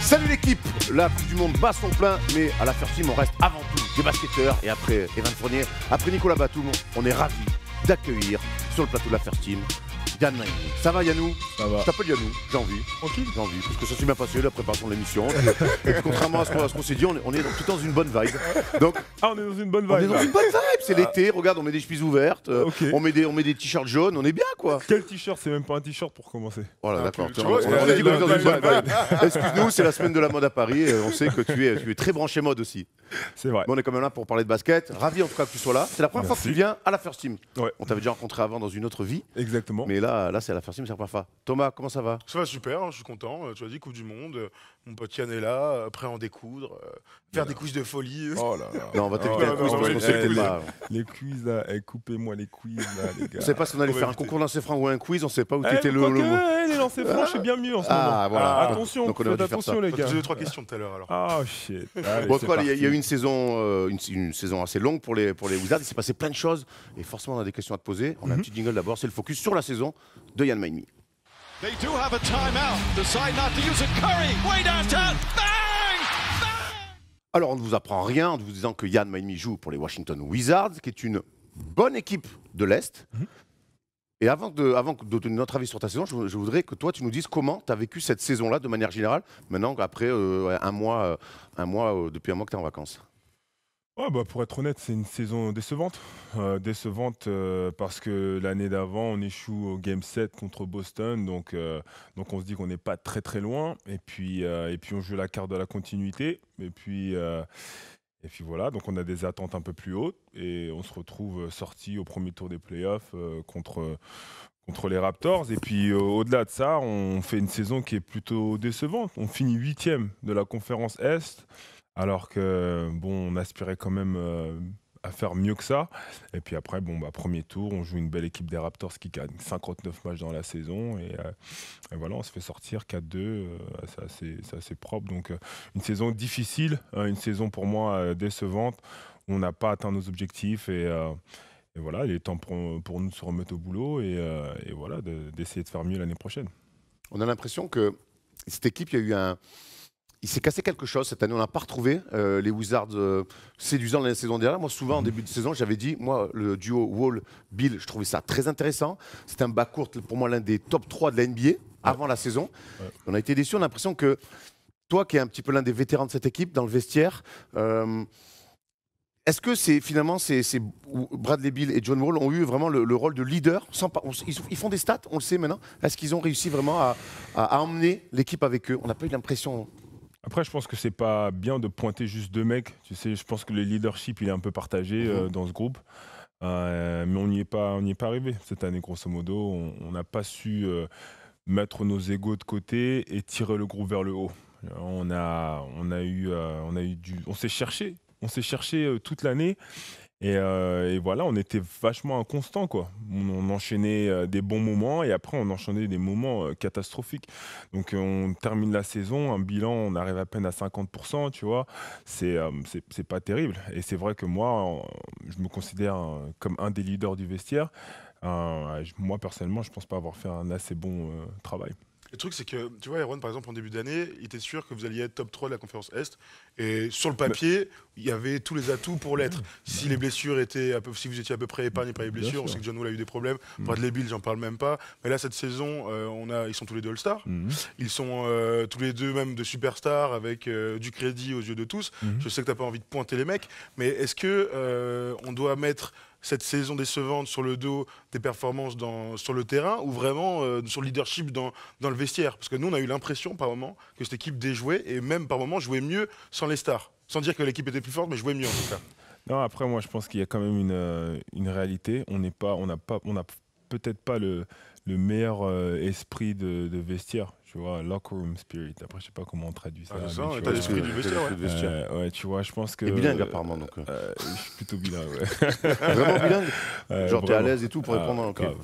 Salut l'équipe, la Coupe du Monde bat son plein, mais à la First Team, on reste avant tout des basketteurs. Et après Evan Fournier, après Nicolas Batum, on est ravis d'accueillir sur le plateau de la First Team Yann Maïmi. Ça va Yannou? Ça va. Je t'appelle Yannou, j'ai envie. Tranquille. J'ai envie, parce que ça s'est bien passé la préparation de l'émission. Et puis, contrairement à ce qu'on s'est dit, on est tout dans une bonne vibe. Donc, on est dans une bonne vibe. on est dans une bonne vibe, c'est l'été, regarde, on met des chemises ouvertes, Okay. on met des t-shirts jaunes, on est bien quoi. Quel t-shirt? C'est même pas un t-shirt pour commencer. Voilà, d'accord. tu vois, On a dit qu'on est dans une bonne vibe. vibe. Excuse-nous, c'est la semaine de la mode à Paris. Et on sait que tu es très branché mode aussi. C'est vrai. Mais on est quand même là pour parler de basket. Ravi en tout cas que tu sois là. C'est la première fois que tu viens à la First Team. Ouais. On t'avait déjà rencontré avant dans une autre vie. Exactement. Mais là c'est à la First Team, c'est la première fois. Thomas, comment ça va? Ça va super, je suis content. Tu as dit Coupe du Monde. Mon pote Yann est là, prêt à en découdre, faire des quiz de folie. Oh là là. Non, on va Oh t'écouter là un quiz là, parce qu'on sait que t'es pas. Les quiz là, coupez-moi les quiz là, les gars. On sait pas si on allait On va faire un éviter. concours lancer franc ou un quiz, on sait pas où t'étais le quoique, mot. les lancers francs, c'est bien mieux en ce moment. Ah voilà. Attention, Donc on aurait faites dû faire ça. attention les On va te gars. poser 2-3 questions tout à l'heure alors. Ah shit. Allez, Bon, c'est quoi, il y a parti. eu une saison assez longue pour les Wizards. Il s'est passé plein de choses et forcément on a des questions à te poser. On a un petit jingle d'abord, c'est le focus sur la saison de Yann Maïmi. They do have a timeout. Decide not to use it. Curry, way downtown. Bang! Alors on ne vous apprend rien en vous disant que Yann Maïmi joue pour les Washington Wizards, qui est une bonne équipe de l'Est. Et avant de donner notre avis sur ta saison, je voudrais que toi tu nous dises comment tu as vécu cette saison-là de manière générale, maintenant après un mois depuis un mois que tu es en vacances. Ouais, bah, pour être honnête, c'est une saison décevante. Décevante parce que l'année d'avant, on échoue au Game 7 contre Boston. Donc on se dit qu'on n'est pas très très loin. Et puis on joue la carte de la continuité. Et puis voilà, donc on a des attentes un peu plus hautes. Et on se retrouve sorti au premier tour des playoffs contre les Raptors. Et puis au-delà de ça, on fait une saison qui est plutôt décevante. On finit 8e de la conférence Est. Alors que bon, on aspirait quand même à faire mieux que ça. Et puis après, bon, premier tour, on joue une belle équipe des Raptors qui gagne 59 matchs dans la saison. Et voilà, on se fait sortir 4-2. C'est assez propre. Donc une saison difficile, une saison pour moi décevante. On n'a pas atteint nos objectifs. Et voilà, il est temps pour nous de se remettre au boulot et voilà, d'essayer de faire mieux l'année prochaine. On a l'impression que cette équipe, il s'est cassé quelque chose cette année, on n'a pas retrouvé les Wizards séduisants la saison dernière. Moi, souvent, en début de saison, j'avais dit, moi, le duo Wall-Bill, je trouvais ça très intéressant. C'était un backcourt, pour moi, l'un des top 3 de la NBA avant la saison. Ouais. On a été déçus, on a l'impression que toi, qui es un petit peu l'un des vétérans de cette équipe, dans le vestiaire, est-ce que finalement, Bradley Beal et John Wall ont eu vraiment le rôle de leader ils font des stats, on le sait maintenant. Est-ce qu'ils ont réussi vraiment à emmener l'équipe avec eux? On n'a pas eu l'impression... Après, je pense que c'est pas bien de pointer juste deux mecs. Tu sais, je pense que le leadership, il est un peu partagé dans ce groupe. Mais on n'y est pas arrivé cette année, grosso modo. On n'a pas su mettre nos égos de côté et tirer le groupe vers le haut. On s'est cherché. On s'est cherché toute l'année. Et voilà, on était vachement inconstant, quoi. On enchaînait des bons moments et après on enchaînait des moments catastrophiques. Donc on termine la saison, un bilan, on arrive à peine à 50%, tu vois. C'est pas terrible. Et c'est vrai que moi, je me considère comme un des leaders du vestiaire. Moi, personnellement, je pense pas avoir fait un assez bon travail. Le truc, c'est que, tu vois, Aaron, par exemple, en début d'année, il était sûr que vous alliez être top 3 de la conférence Est. Et sur le papier, il y avait tous les atouts pour l'être. Si les blessures étaient si vous étiez à peu près épargné par les blessures, on sait que John Wall a eu des problèmes. Bradley Beal, j'en parle même pas. Mais là, cette saison, ils sont tous les deux All-Stars. Ils sont tous les deux même de superstars avec du crédit aux yeux de tous. Je sais que tu n'as pas envie de pointer les mecs, mais est-ce que on doit mettre cette saison décevante sur le dos des performances sur le terrain ou vraiment sur le leadership dans le vestiaire? Parce que nous, on a eu l'impression par moment que cette équipe déjouait et même par moment jouait mieux sans les stars. Sans dire que l'équipe était plus forte, mais jouait mieux en tout cas. Non, après, moi, je pense qu'il y a quand même une réalité. On n'a peut-être pas le meilleur esprit de vestiaire, tu vois, locker room spirit. Après, je sais pas comment on traduit ça. C'est ça, mais tu t'as vois, l'esprit du vestiaire. ouais, tu vois, je pense que... T'es bilingue apparemment, donc. Je suis plutôt bilingue, ouais. Vraiment bilingue? Genre t'es à vraiment. l'aise et tout pour répondre en Grave.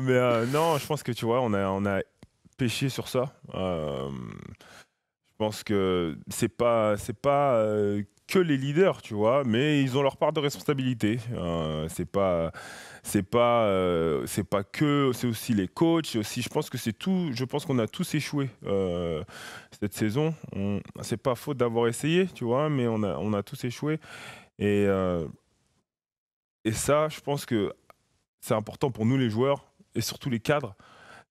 Mais non, je pense que tu vois, on a pêché sur ça. Je pense que c'est pas que les leaders, tu vois, mais ils ont leur part de responsabilité. C'est pas que, c'est aussi les coachs, c'est aussi, je pense que c'est tout. Je pense qu'on a tous échoué cette saison. C'est pas faute d'avoir essayé, tu vois, mais on a tous échoué. Et ça, je pense que c'est important pour nous les joueurs et surtout les cadres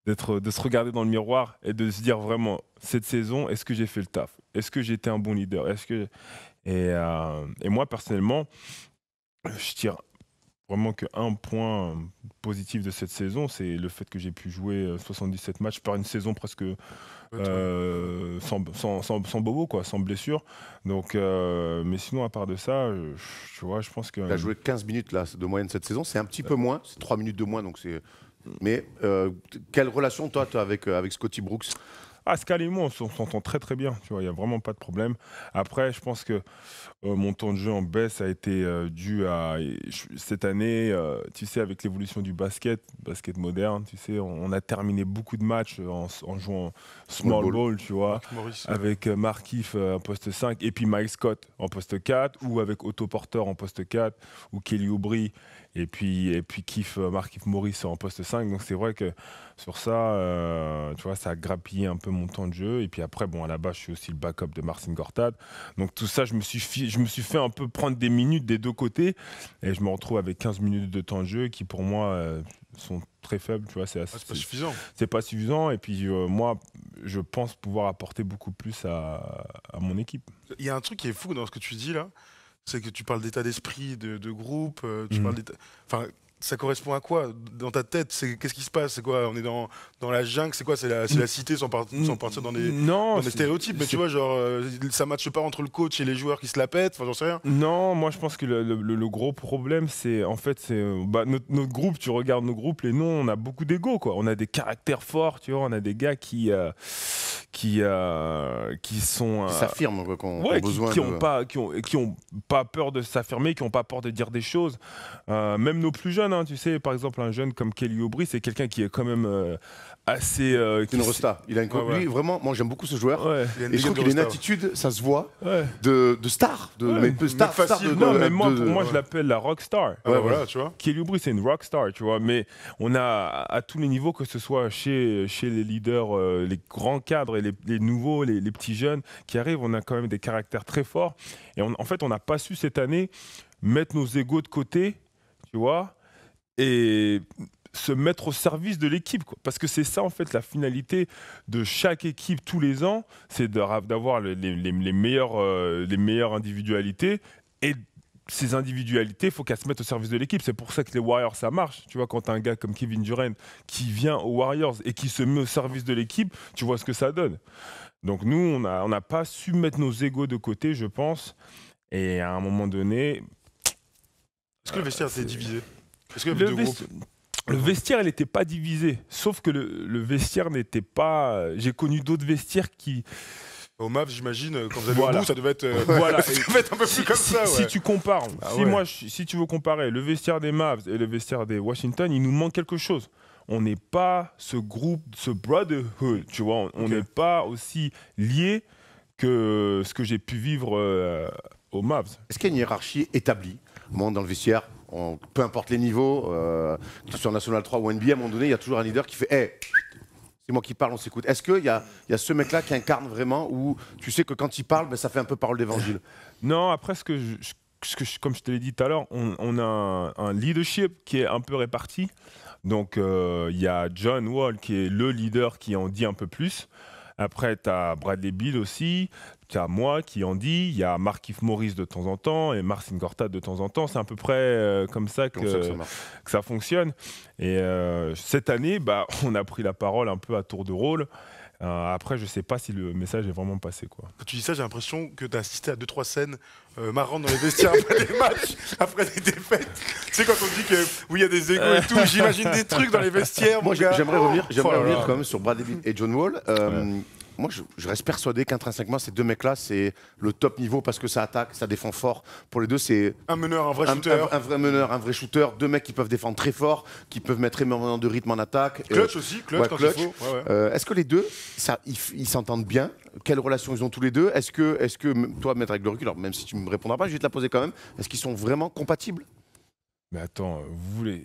de se regarder dans le miroir et de se dire vraiment, cette saison, est-ce que j'ai fait le taf? Est-ce que j'ai été un bon leader? Et moi, personnellement, je tire vraiment qu'un point positif de cette saison, c'est le fait que j'ai pu jouer 77 matchs par une saison presque sans bobo, quoi, sans blessure. Donc, mais sinon, à part de ça, tu vois, je pense que... Tu as joué 15 minutes là, de moyenne cette saison, c'est un petit peu moins, c'est 3 minutes de moins, donc c'est... Mais quelle relation toi avec Scotty Brooks? Scal et moi, on s'entend très très bien, tu vois, il n'y a vraiment pas de problème. Après, je pense que mon temps de jeu en baisse a été dû à cette année, tu sais, avec l'évolution du basket moderne, tu sais, on a terminé beaucoup de matchs en jouant small ball, tu vois, avec Markieff en poste 5 et puis Mike Scott en poste 4 ou avec Otto Porter en poste 4 ou Kelly Oubre et puis Markieff Morris en poste 5. Donc c'est vrai que sur ça, tu vois, ça a grappillé un peu mon temps de jeu. Et puis après, bon, à la base, je suis aussi le backup de Marcin Gortat. Donc tout ça, je me suis fait un peu prendre des minutes des deux côtés. Et je me retrouve avec 15 minutes de temps de jeu qui, pour moi, sont très faibles. Tu vois, c'est pas suffisant. C'est pas suffisant. Et puis moi, je pense pouvoir apporter beaucoup plus à mon équipe. Il y a un truc qui est fou dans ce que tu dis là. C'est que tu parles d'état d'esprit, de groupe, tu parles d'état... Enfin, ça correspond à quoi dans ta tête? Qu'est-ce qui se passe? C'est quoi? On est dans la jungle? C'est quoi? C'est la cité sans partir dans des stéréotypes? Mais tu vois, genre, ça matche pas entre le coach et les joueurs qui se la pètent? Enfin, j'en sais rien. Non, moi je pense que le gros problème, c'est en fait, notre groupe, tu regardes nos groupes, les noms, on a beaucoup d'ego, quoi. On a des caractères forts, tu vois, on a des gars qui sont... Qui s'affirment, quoi, qui ont pas peur de s'affirmer, qui ont pas peur de dire des choses. Même nos plus jeunes, hein, tu sais, par exemple, un jeune comme Kelly Oubre, c'est quelqu'un qui est quand même assez... c'est une resta. Il a lui, vraiment, moi j'aime beaucoup ce joueur. Ouais. Et je trouve qu'il a une attitude, ça se voit, de star. Mais moi, je l'appelle la rockstar. Voilà, tu vois. Kelly Oubre, c'est une rockstar, tu vois. Mais on a, à tous les niveaux, que ce soit chez les leaders, les grands cadres et les nouveaux, les petits jeunes qui arrivent, on a quand même des caractères très forts. Et en fait, on n'a pas su cette année mettre nos égos de côté, tu vois, et se mettre au service de l'équipe, quoi. Parce que c'est ça, en fait, la finalité de chaque équipe tous les ans, c'est d'avoir les meilleures individualités. Et ces individualités, il faut qu'elles se mettent au service de l'équipe. C'est pour ça que les Warriors, ça marche. Tu vois, quand tu as un gars comme Kevin Durant qui vient aux Warriors et qui se met au service de l'équipe, tu vois ce que ça donne. Donc nous, on n'a pas su mettre nos égos de côté, je pense. Et à un moment donné... Est-ce que le vestiaire était divisé? Est-ce qu'il y avait deux groupes? Le vestiaire, il n'était pas divisé. Sauf que le vestiaire n'était pas... J'ai connu d'autres vestiaires qui... Au Mavs, j'imagine, quand vous allez au bout, ça devait être, ça devait être un peu plus comme ça. Ouais. Si tu compares, si tu veux comparer le vestiaire des Mavs et le vestiaire des Washington, il nous manque quelque chose. On n'est pas ce groupe, ce brotherhood, tu vois. On n'est pas aussi liés que ce que j'ai pu vivre aux Mavs. Est-ce qu'il y a une hiérarchie établie dans le vestiaire? Peu importe les niveaux, que ce soit en National 3 ou NBA, à un moment donné, il y a toujours un leader qui fait hey, c'est moi qui parle, on s'écoute. Est-ce qu'il y a ce mec-là qui incarne vraiment, où tu sais que quand il parle, ben, ça fait un peu parole d'évangile? Non, après, comme je te l'ai dit tout à l'heure, on a un leadership qui est un peu réparti. Donc, il y a John Wall qui est le leader qui en dit un peu plus. Après, tu as Bradley Beal aussi, tu as moi qui en dis, il y a Markieff Morris de temps en temps et Marcin Gortat de temps en temps. C'est à peu près comme ça que ça fonctionne. Et cette année, on a pris la parole un peu à tour de rôle. Après, je ne sais pas si le message est vraiment passé, quoi. Quand tu dis ça, j'ai l'impression que tu as assisté à 2-3 scènes marrantes dans les vestiaires après des matchs, après des défaites. Tu sais, quand on dit que oui, il y a des égos et tout, j'imagine des trucs dans les vestiaires. Moi, j'aimerais revenir quand même sur Bradley Beal et John Wall. moi, je reste persuadé qu'intrinsèquement, ces deux mecs-là, c'est le top niveau parce que ça attaque, ça défend fort. Pour les deux, c'est Un meneur, un vrai shooter. un vrai meneur, un vrai shooter. Deux mecs qui peuvent défendre très fort, qui peuvent mettre énormément de rythme en attaque. Clutch aussi, clutch quand il faut. Ouais, ouais. Est-ce que les deux, ils s'entendent bien? Quelle relation ils ont tous les deux? Est-ce que toi, mettre avec le recul, alors même si tu me répondras pas, je vais te la poser quand même. Est-ce qu'ils sont vraiment compatibles? Mais attends, vous voulez.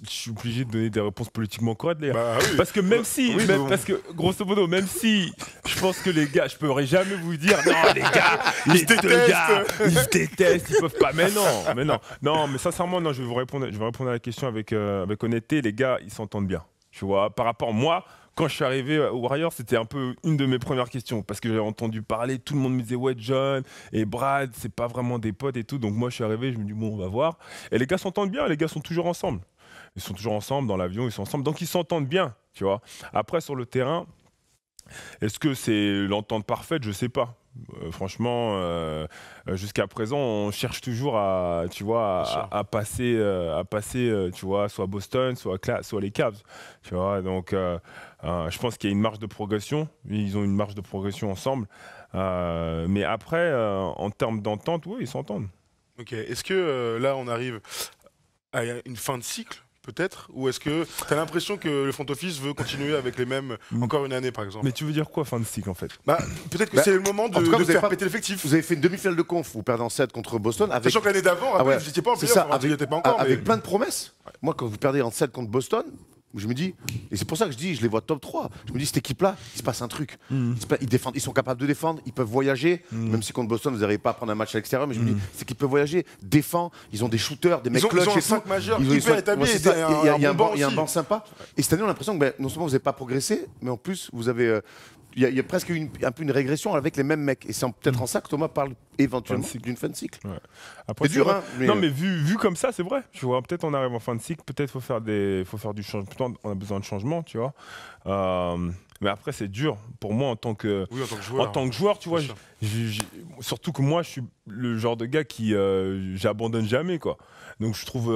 Je suis obligé de donner des réponses politiquement correctes, les gars. Bah oui. Parce que même si, Oui, même, mais parce que grosso modo, même si je pense que les gars, je pourrais jamais vous dire non, les gars, les se deux détestent. gars, ils se détestent, ils peuvent pas. Non, mais sincèrement, non, je vais vous répondre à la question avec honnêteté. Les gars, ils s'entendent bien. Tu vois, par rapport à moi. Quand je suis arrivé aux Warriors, c'était un peu une de mes premières questions parce que j'avais entendu parler, tout le monde me disait ouais, John et Brad, c'est pas vraiment des potes et tout. Donc moi je suis arrivé, je me dis bon, on va voir. Et les gars s'entendent bien, les gars sont toujours ensemble. Ils sont toujours ensemble dans l'avion, ils sont ensemble. Donc ils s'entendent bien, tu vois. Après sur le terrain, est-ce que c'est l'entente parfaite? Je sais pas. Franchement, jusqu'à présent, on cherche toujours à, tu vois, à passer, tu vois, soit Boston, soit les Cavs, tu vois. Donc, je pense qu'il y a une marge de progression. Ils ont une marge de progression ensemble. Mais après, en termes d'entente, oui, ils s'entendent. Ok. Est-ce que là, on arrive à une fin de cycle peut-être? Ou est-ce que tu as l'impression que le front office veut continuer avec les mêmes encore une année, par exemple? Mais tu veux dire quoi, fin de cycle, en fait? Bah, peut-être que c'est le moment en tout cas, de vous avez faire pas- péter l'effectif. Vous avez fait une demi-finale de conf, vous perdez en 7 contre Boston. Avec... Sachant que l'année d'avant, Ah ouais. vous n'étiez pas en C'est playoff, ça, vous n'y étiez pas encore. avec mais- plein de promesses. Moi, quand vous perdez en 7 contre Boston, je me dis, et c'est pour ça que je dis, je les vois top 3. Je me dis, cette équipe-là, il se passe un truc. Ils défendent, ils sont capables de défendre, ils peuvent voyager. Même si contre Boston, vous n'arrivez pas à prendre un match à l'extérieur, mais je me dis, cette équipe peut voyager, défend. Ils ont des shooters, des mecs Ils ont clutch un et tout. 5 majeur Ils ont- hyper ils établi. c'est ça. et Il y a un bon banc, il y a un aussi. banc sympa. Et cette année, on a l'impression que non seulement vous n'avez pas progressé, mais en plus, vous avez. Il y a presque un peu une régression avec les mêmes mecs. Et c'est peut-être en ça que Thomas parle éventuellement d'une fin de cycle. Ouais. Après, C'est dur, vrai. hein, mais- Non, mais vu comme ça, c'est vrai. Tu vois, peut-être on arrive en fin de cycle, peut-être faut faire du changement. On a besoin de changement, tu vois. Mais après, c'est dur pour moi en tant que Oui, en tant que joueur. tu vois. Bien sûr. Surtout que moi, je suis le genre de gars qui j'abandonne jamais, quoi. Donc je trouve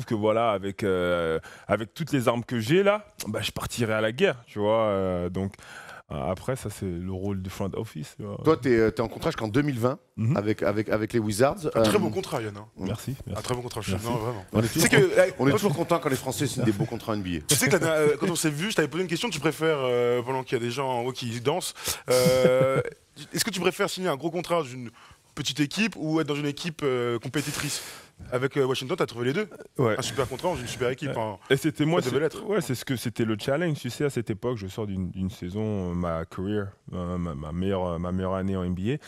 que voilà, avec toutes les armes que j'ai là, bah, je partirai à la guerre, tu vois. Donc après, ça c'est le rôle du front office. Tu vois. Toi, tu es en contrat jusqu'en 2020 avec les Wizards. Un très bon contrat, Yann. hein. Merci. Un très bon contrat, je Merci. Non, vraiment. On est C'est que, On est toujours content quand les Français signent des beaux contrats NBA. tu sais que quand on s'est vu, je t'avais posé une question, tu préfères, pendant qu'il y a des gens en haut qui dansent, est-ce que tu préfères signer un gros contrat dans une petite équipe ou être dans une équipe compétitrice? Avec Washington, tu as trouvé les deux. Ouais. Un super contrat dans une super équipe. hein. Et c'était moi, Ça devait l'être. ouais, c'est ce que c'était le challenge. Tu sais, à cette époque, je sors d'une saison, ma meilleure année en NBA,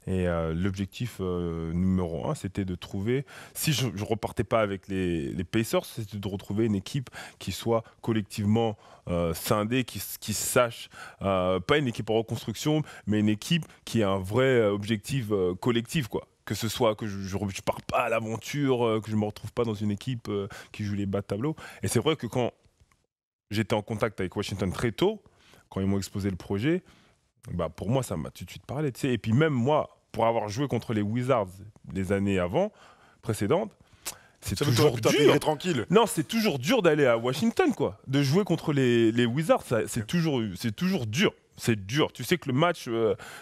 et l'objectif numéro 1, c'était de trouver. Si je repartais pas avec les Pacers, c'était de retrouver une équipe qui soit collectivement scindée, qui sache, pas une équipe en reconstruction, mais une équipe qui a un vrai objectif collectif, quoi. Que ce soit que je pars pas à l'aventure, que je me retrouve pas dans une équipe qui joue les bas de tableau. Et c'est vrai que quand j'étais en contact avec Washington très tôt, quand ils m'ont exposé le projet, bah pour moi ça m'a tout de suite parlé. Tu sais. Et puis même moi, pour avoir joué contre les Wizards les années précédentes, c'est Ça veut toujours pu t'intégrer dur. tranquille. Non, c'est toujours dur d'aller à Washington, quoi. De jouer contre les Wizards, c'est toujours dur. C'est dur. Tu sais que le match, tu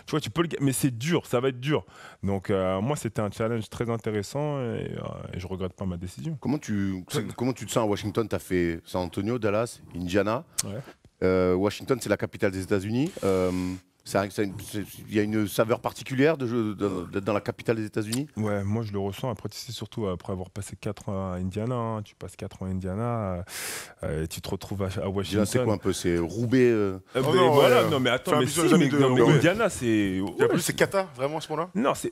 vois, tu peux le gagner, mais c'est dur, ça va être dur. Donc, moi, c'était un challenge très intéressant et je regrette pas ma décision. Comment tu te sens à Washington? Tu as fait San Antonio, Dallas, Indiana. Ouais. Washington, c'est la capitale des États-Unis. Il y a une saveur particulière d'être dans la capitale des États-Unis. Ouais, moi je le ressens. Après, tu sais, surtout après avoir passé 4 ans à Indiana, hein, tu passes 4 ans à Indiana, et tu te retrouves à Washington. Déjà, c'est quoi un peu? C'est Roubaix. Mais Oh non, voilà, ouais, non mais fais attends, un mais, bisou si, aux amis mais, de non, mais Roubaix. Indiana, c'est. Et en plus, c'est Kata, vraiment, à ce moment-là. Non, c'est.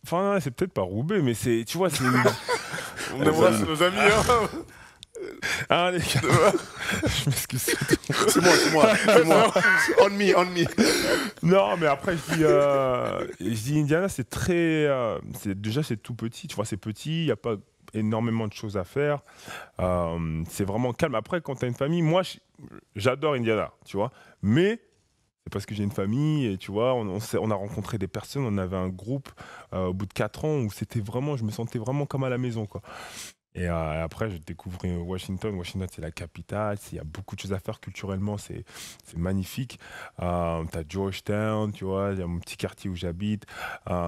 Enfin, c'est peut-être pas Roubaix, mais c'est. Tu vois, c'est. On embrasse nos amis. hein. Ah, les gars. Je m'excuse. C'est moi. On me. Non, mais après, je dis Indiana, c'est très. Déjà, c'est tout petit. Tu vois, c'est petit, il n'y a pas énormément de choses à faire. C'est vraiment calme. Après, quand tu as une famille, moi, j'adore Indiana, tu vois. Mais c'est parce que j'ai une famille et tu vois, on a rencontré des personnes, on avait un groupe au bout de 4 ans où c'était vraiment, je me sentais vraiment comme à la maison, quoi. Et après, je découvre Washington. Washington, c'est la capitale. Il y a beaucoup de choses à faire culturellement. C'est magnifique. T'as Georgetown, tu vois. Il y a mon petit quartier où j'habite.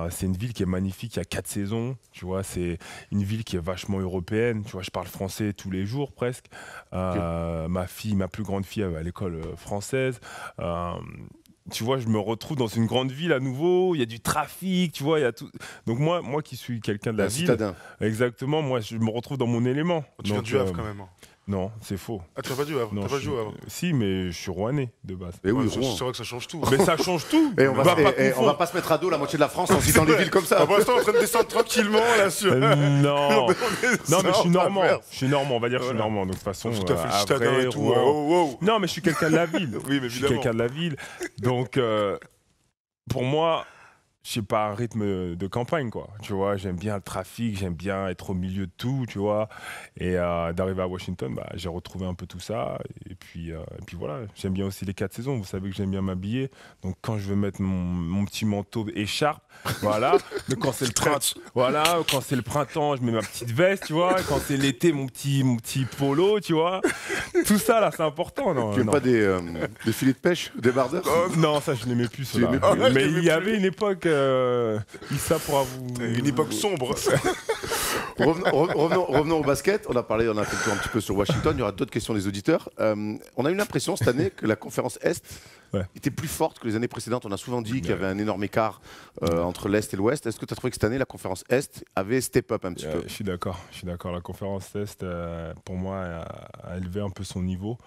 C'est une ville qui est magnifique. Il y a 4 saisons, tu vois. C'est une ville qui est vachement européenne. Tu vois, je parle français tous les jours presque. Ma plus grande fille à l'école française. Tu vois, je me retrouve dans une grande ville à nouveau, il y a du trafic, tu vois, il y a tout. Donc moi qui suis quelqu'un de la ville, citadin. exactement, moi je me retrouve dans mon élément. Tu viens du Havre quand même. Non, c'est faux. Ah, tu viens pas du Havre? Non, T'as pas joué au Havre? Si, mais je suis rouennais de base. Et oui, Ouais, Rouen. c'est vrai que ça change tout. Mais ça change tout. Et on va confondre. pas se mettre à dos la moitié de la France en citant les villes comme ça. Pour l'instant, on est en train de descendre tranquillement là sur. Non, non, mais je suis normand. Inverse. Je suis normand, on va dire que je suis Voilà. normand. Donc de toute façon, Tout à fait, après, citadin et tout. Rouen. Oh, oh. Non, mais je suis quelqu'un de la ville. Oui, mais Je suis évidemment. quelqu'un de la ville. Donc, pour moi, je sais pas un rythme de campagne, quoi. Tu vois, j'aime bien le trafic, j'aime bien être au milieu de tout, tu vois. Et d'arriver à Washington, bah, j'ai retrouvé un peu tout ça. Et puis voilà, j'aime bien aussi les 4 saisons. Vous savez que j'aime bien m'habiller. Donc quand je veux mettre mon petit manteau écharpe, voilà. Mais quand c'est le printemps, voilà, quand c'est le printemps, je mets ma petite veste, tu vois. Quand c'est l'été, mon petit polo, tu vois. Tout ça là, c'est important, non? Tu n'aimes non. pas des filets de pêche, des bardeurs? Non, ça je n'aimais plus Tu cela. aimais plus. Mais il y avait une époque, Issa pourra vous. Une époque sombre. Revenons au basket. On a fait le tour un petit peu sur Washington. Il y aura d'autres questions des auditeurs. On a eu l'impression cette année que la conférence Est était plus forte que les années précédentes. On a souvent dit qu'il y avait un énorme écart entre l'Est et l'Ouest. Est-ce que tu as trouvé que cette année, la conférence Est avait step up un petit peu? Je suis d'accord. La conférence Est, pour moi, a élevé un peu son niveau.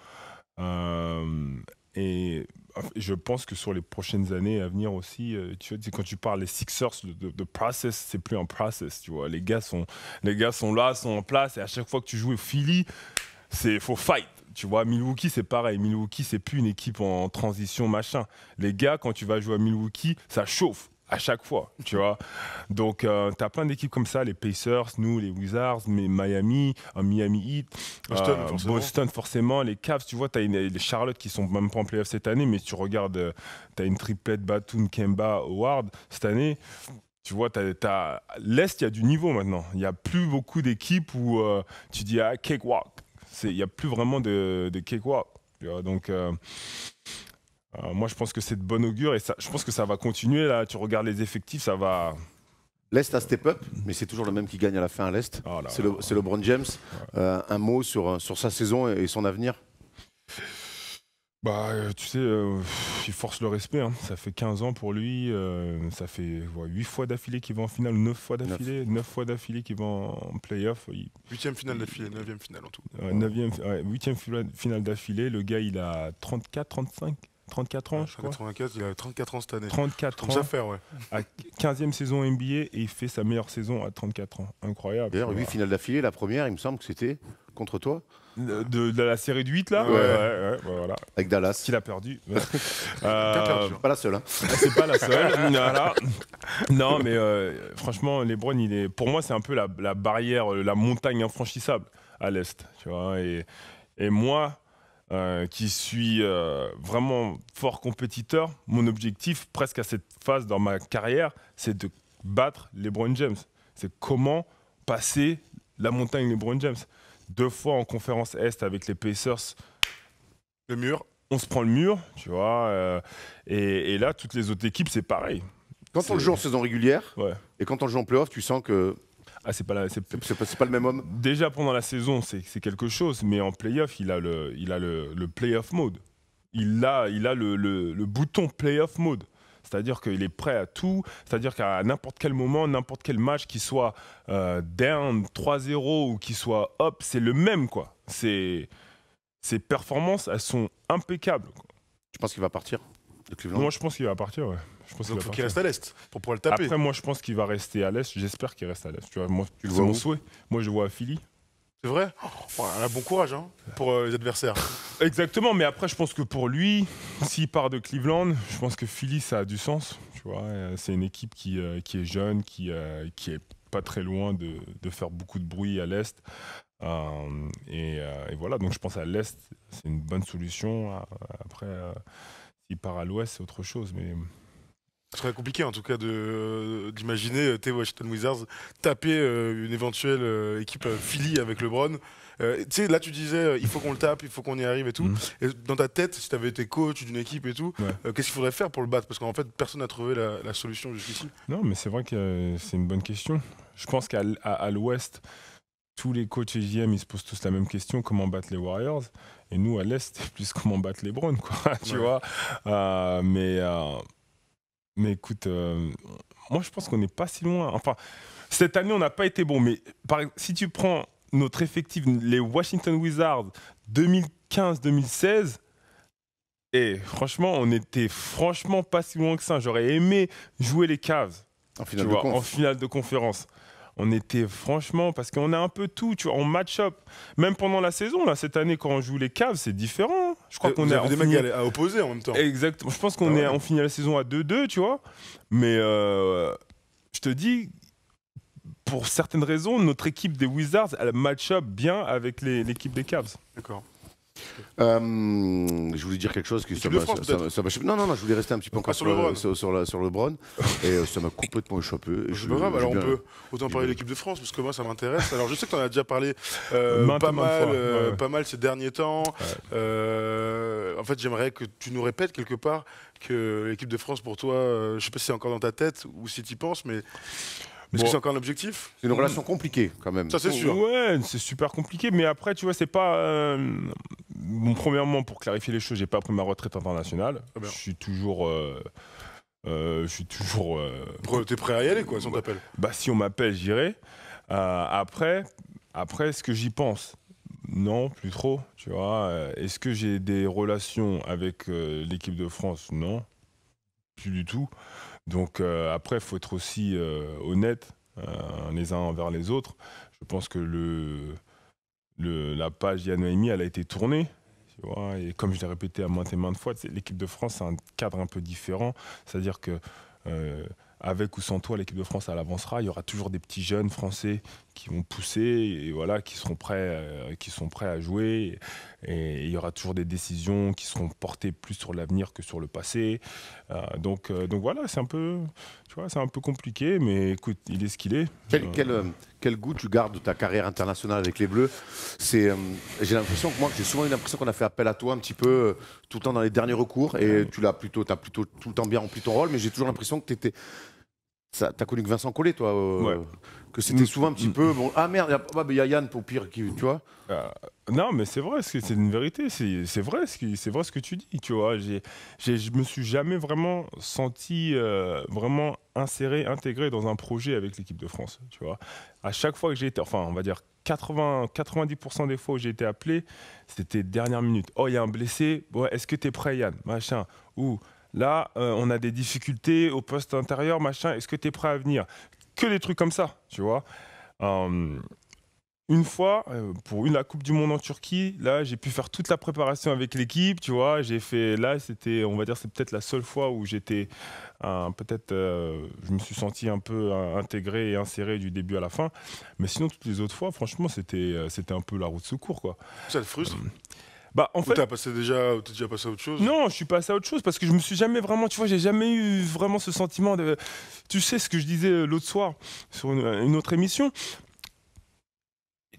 Et je pense que sur les prochaines années à venir aussi, tu vois, quand tu parles des Sixers, de process, c'est plus un process, tu vois. Les gars sont là, sont en place, et à chaque fois que tu joues au Philly, faut fight. Tu vois, Milwaukee, c'est pareil. Milwaukee, c'est plus une équipe en transition, machin. Les gars, quand tu vas jouer à Milwaukee, ça chauffe. À chaque fois, tu vois. Donc, tu as plein d'équipes comme ça, les Pacers, nous, les Wizards, mais Miami Heat, Boston, forcément, les Cavs, tu vois, tu as les Charlotte qui sont même pas en playoff cette année, mais si tu regardes, tu as une triplette Batum, Kemba, Howard cette année. Tu vois, l'Est, il y a du niveau maintenant. Il n'y a plus beaucoup d'équipes où tu dis cakewalk. Il n'y a plus vraiment de cakewalk. Tu vois, donc. Moi, je pense que c'est de bon augure et je pense que ça va continuer. Là, tu regardes les effectifs, ça va. L'Est a step up, mais c'est toujours le même qui gagne à la fin à l'Est. Oh là c'est là. LeBron James. Un mot sur sa saison et son avenir? Bah, tu sais, il force le respect. Hein. Ça fait 15 ans pour lui. Ça fait 8 fois d'affilée qu'il va en finale, 9 fois d'affilée. 9 fois d'affilée qu'il va en playoff. 8e finale d'affilée, 9e finale en tout. 8e finale d'affilée. Le gars, il a 34 ans, je crois. 95, il a 34 ans cette année. 34 ans. Ça faire, ouais. À 15e saison NBA et il fait sa meilleure saison à 34 ans. Incroyable. D'ailleurs, 8 finales d'affilée. La première, il me semble que c'était contre toi. De la série de 8 là. Ouais. Voilà. Avec Dallas. Qu'il a perdu. Pas la seule. Hein. C'est pas la seule. Voilà. Non, mais franchement, LeBron, pour moi, c'est un peu la barrière, la montagne infranchissable à l'Est. Tu vois, et moi, qui suis vraiment fort compétiteur, mon objectif, presque à cette phase dans ma carrière, c'est de battre LeBron James. C'est comment passer la montagne LeBron James. 2 fois en conférence Est avec les Pacers. Le mur. On se prend le mur, tu vois. Et là, toutes les autres équipes, c'est pareil. Quand on le joue en saison régulière et quand on le joue en playoff, tu sens que c'est pas le même homme. Déjà pendant la saison, c'est quelque chose, mais en playoff, il a le playoff mode. Il a le bouton playoff mode. C'est-à-dire qu'il est prêt à tout. C'est-à-dire qu'à n'importe quel moment, n'importe quel match, qu'il soit down 3-0 ou qu'il soit up, c'est le même, quoi. Ses performances, elles sont impeccables, quoi. Tu penses qu'il va partir de Cleveland? Moi, je pense qu'il va partir, ouais. Donc il faut qu'il reste à l'Est pour pouvoir le taper. Après, moi, je pense qu'il va rester à l'Est. J'espère qu'il reste à l'Est. Tu vois, moi, Tu le c'est vois mon où? souhait. Moi, je le vois à Philly. C'est vrai? Bon courage hein, pour les adversaires. Exactement, mais après, je pense que pour lui, s'il part de Cleveland, je pense que Philly, ça a du sens. Tu vois, c'est une équipe qui est jeune, qui est pas très loin de faire beaucoup de bruit à l'Est. Et voilà, donc je pense à l'Est, c'est une bonne solution. Après, s'il part à l'Ouest, c'est autre chose. Mais Ce serait compliqué en tout cas d'imaginer tes Washington Wizards taper une éventuelle équipe Philly avec LeBron. Tu sais, là tu disais il faut qu'on le tape, il faut qu'on y arrive et tout. Et dans ta tête, si tu avais été coach d'une équipe et tout, qu'est-ce qu'il faudrait faire pour le battre? Parce qu'en fait, personne n'a trouvé la solution jusqu'ici. Non, mais c'est vrai que c'est une bonne question. Je pense qu'à l'Ouest, tous les coachs et GM, ils se posent tous la même question, comment battre les Warriors? Et nous, à l'Est, c'est plus comment battre les Browns, quoi, tu vois. Mais écoute, moi, je pense qu'on n'est pas si loin. Enfin, cette année, on n'a pas été bon. Mais si tu prends notre effectif, les Washington Wizards 2015-2016, et franchement, on était franchement pas si loin que ça. J'aurais aimé jouer les Cavs en finale de conférence. On était franchement, parce qu'on a un peu tout, tu vois, on match-up. Même pendant la saison, là, cette année, quand on joue les Cavs, c'est différent. Je crois qu'on est des mecs à opposer en même temps. Exactement. Je pense qu'on finit la saison à 2-2, tu vois. Mais je te dis, pour certaines raisons, notre équipe des Wizards, elle match-up bien avec l'équipe des Cavs. D'accord. Je voulais dire quelque chose qui non, je voulais rester un petit peu encore sur LeBron et ça m'a complètement échappé. C'est pas grave, alors on peut autant parler de l'équipe de France parce que moi ça m'intéresse. Alors je sais que tu en as déjà parlé pas mal ces derniers temps. En fait, j'aimerais que tu nous répètes quelque part que l'équipe de France pour toi, je sais pas si c'est encore dans ta tête ou si tu y penses, mais est-ce que c'est encore un objectif? C'est une relation compliquée quand même. Ça c'est sûr. Ouais, c'est super compliqué, mais après tu vois, c'est pas. Bon, premièrement, pour clarifier les choses, j'ai pas pris ma retraite internationale. Je suis toujours. T'es prêt à y aller, quoi, si on t'appelle? Bah, si on m'appelle, j'irai. Après, est-ce que j'y pense? Non, plus trop. Tu vois. Est-ce que j'ai des relations avec l'équipe de France? Non, plus du tout. Donc après, il faut être aussi honnête les uns envers les autres. Je pense que la page Yann Noémie, elle a été tournée. Tu vois, et comme je l'ai répété à maintes et maintes fois, l'équipe de France, c'est un cadre un peu différent. C'est-à-dire que avec ou sans toi, l'équipe de France, elle avancera. Il y aura toujours des petits jeunes français qui vont pousser et voilà, qui seront prêts à jouer. Et il y aura toujours des décisions qui seront portées plus sur l'avenir que sur le passé. Donc voilà, c'est un peu compliqué, mais écoute, il est ce qu'il est. Quel goût tu gardes de ta carrière internationale avec les Bleus? J'ai l'impression que j'ai souvent eu l'impression qu'on a fait appel à toi un petit peu tout le temps dans les derniers recours et t'as plutôt tout le temps bien rempli ton rôle, mais j'ai toujours l'impression que t'as connu que Vincent Collet, toi, que c'était souvent un petit peu ah merde, il y a Yann pour pire, tu vois. Non, mais c'est vrai, c'est une vérité, c'est vrai ce que tu dis, tu vois. Je me suis jamais vraiment senti vraiment intégré dans un projet avec l'équipe de France, tu vois. À chaque fois que j'ai été, enfin, on va dire 90% des fois où j'ai été appelé, c'était dernière minute. Oh, il y a un blessé, ouais, est-ce que tu es prêt, Yann? Machin. Ou là, on a des difficultés au poste intérieur, machin, est-ce que tu es prêt à venir? Que des trucs comme ça, tu vois. Une fois, pour la Coupe du Monde en Turquie, là, j'ai pu faire toute la préparation avec l'équipe, tu vois. J'ai fait, là, c'était, on va dire, c'est peut-être la seule fois où j'étais, je me suis senti un peu intégré et inséré du début à la fin. Mais sinon, toutes les autres fois, franchement, c'était un peu la roue de secours, quoi. Ça te frustre? Bah, en fait, t'es déjà passé à autre chose? Non, je suis passé à autre chose parce que je me suis jamais vraiment, tu vois, j'ai jamais eu vraiment ce sentiment de, tu sais ce que je disais l'autre soir sur une autre émission.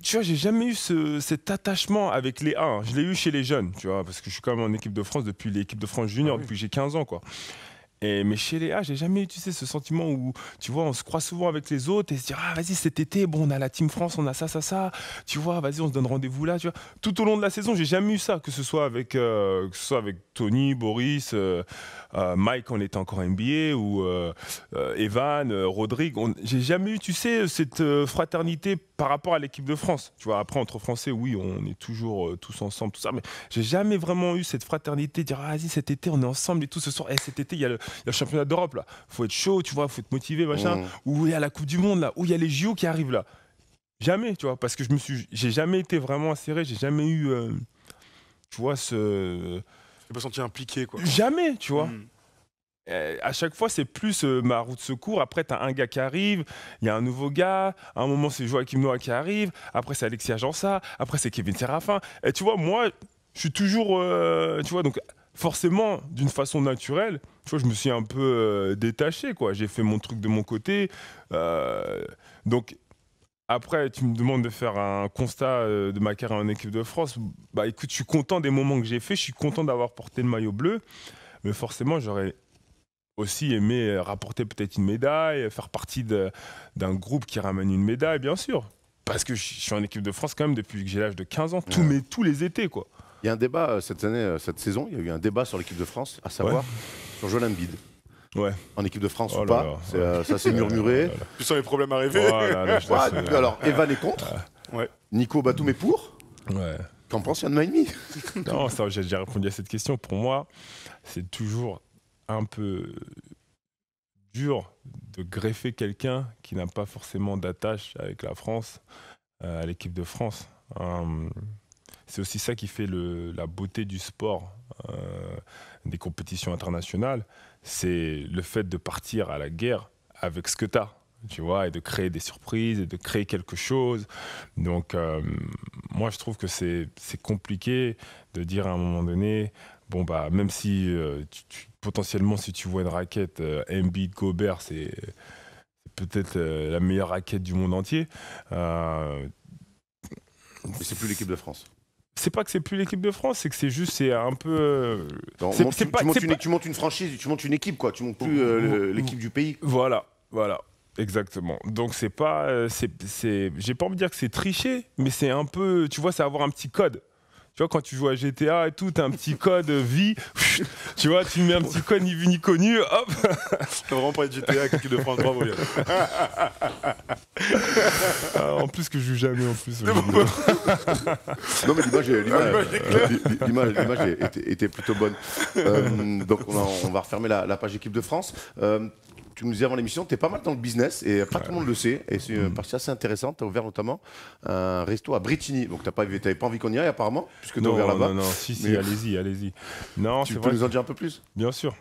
Tu vois, j'ai jamais eu cet attachement avec les 1. Je l'ai eu chez les jeunes, tu vois, parce que je suis quand même en équipe de France depuis l'équipe de France junior, depuis que j'ai 15 ans, quoi. Mais chez les A, j'ai jamais eu, tu sais, ce sentiment où, tu vois, on se croit souvent avec les autres et se dire, ah, vas-y, cet été, bon, on a la Team France, on a ça, tu vois, vas-y, on se donne rendez-vous là, tu vois. Tout au long de la saison, j'ai jamais eu ça, que ce soit avec Tony, Boris, Mike, quand on était encore NBA, ou Evan, Rodrigue. J'ai jamais eu, tu sais, cette fraternité par rapport à l'équipe de France. Tu vois, après, entre Français, oui, on est toujours tous ensemble, tout ça, mais j'ai jamais vraiment eu cette fraternité, dire, ah, vas-y, cet été, on est ensemble et tout, ce soir, cet été, il y a le championnat d'Europe, là. Faut être chaud, tu vois, faut être motivé, machin. Ou il y a la Coupe du Monde, là. Ou il y a les JO qui arrivent, là. Jamais, tu vois, parce que j'ai jamais été vraiment inséré, j'ai jamais eu, tu vois, t'es pas senti impliqué, quoi. Jamais, tu vois. À chaque fois, c'est plus ma roue de secours. Après, tu as un gars qui arrive, il y a un nouveau gars. À un moment, c'est Joachim Noah qui arrive. Après, c'est Alexis Agença. Après, c'est Kevin Séraphin. Et tu vois, moi, je suis toujours, tu vois, donc forcément, d'une façon naturelle, tu vois, je me suis un peu détaché, quoi. J'ai fait mon truc de mon côté. Donc, après, tu me demandes de faire un constat de ma carrière en équipe de France. Bah écoute, je suis content des moments que j'ai faits. Je suis content d'avoir porté le maillot bleu. Mais forcément, j'aurais aussi aimé rapporter peut-être une médaille, faire partie d'un groupe qui ramène une médaille, bien sûr. Parce que je suis en équipe de France quand même depuis que j'ai l'âge de 15 ans, tous les étés, quoi. Il y a un débat cette saison, il y a eu un débat sur l'équipe de France, à savoir sur Joel Embiid. Ouais. En équipe de France ou pas, ça s'est murmuré. Tu sens les problèmes arriver. Alors, Evan est contre. Nico Batum est pour. Ouais. Qu'en pense Yann Maïmi? Non, ça, j'ai déjà répondu à cette question. Pour moi, c'est toujours un peu dur de greffer quelqu'un qui n'a pas forcément d'attache avec la France, à l'équipe de France. C'est aussi ça qui fait la beauté du sport, des compétitions internationales. C'est le fait de partir à la guerre avec ce que tu as, tu vois, et de créer des surprises, et de créer quelque chose. Donc, moi, je trouve que c'est compliqué de dire à un moment donné, bon, bah, même si potentiellement, si tu vois une raquette Embiid, Gobert, c'est peut-être la meilleure raquette du monde entier. Mais c'est plus l'équipe de France. C'est pas que c'est plus l'équipe de France, c'est que c'est juste, c'est un peu. Tu montes une franchise, tu montes une équipe, quoi. Tu montes plus l'équipe du pays. Voilà, exactement. Donc c'est pas, j'ai pas envie de dire que c'est tricher, mais c'est un peu, tu vois, c'est avoir un petit code. Tu vois, quand tu joues à GTA et tout, t'as un petit code vie. Tu vois, tu mets un petit code ni vu ni connu, hop. T'as vraiment pas de GTA avec l'équipe de France, bravo. En plus que je joue jamais en plus. Non mais l'image était plutôt bonne. Donc on va refermer la page équipe de France. Tu nous disais avant l'émission, tu es pas mal dans le business et pas tout le monde le sait. Et c'est une partie assez intéressante. Tu as ouvert notamment un resto à Bretigny. Donc tu n'avais pas envie qu'on y aille apparemment, puisque tu as ouvert là-bas. Non, si, allez-y. Non, tu peux nous en dire un peu plus? Bien sûr.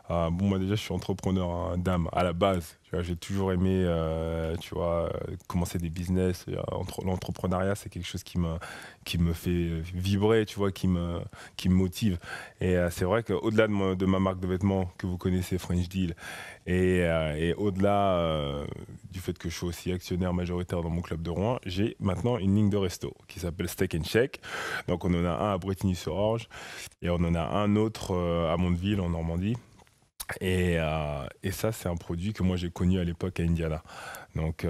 Bon, moi déjà, je suis entrepreneur d'âme à la base. Tu vois, j'ai toujours aimé, commencer des business. L'entrepreneuriat, c'est quelque chose qui me fait vibrer, tu vois, qui me motive. Et c'est vrai qu'au-delà de ma marque de vêtements que vous connaissez, French Deal, et au-delà du fait que je suis aussi actionnaire majoritaire dans mon club de Rouen, j'ai maintenant une ligne de resto qui s'appelle Steak and Shake. Donc on en a un à Bretigny-sur-Orge et on en a un autre à Mondeville en Normandie. Et ça, c'est un produit que moi j'ai connu à l'époque à Indiana. Donc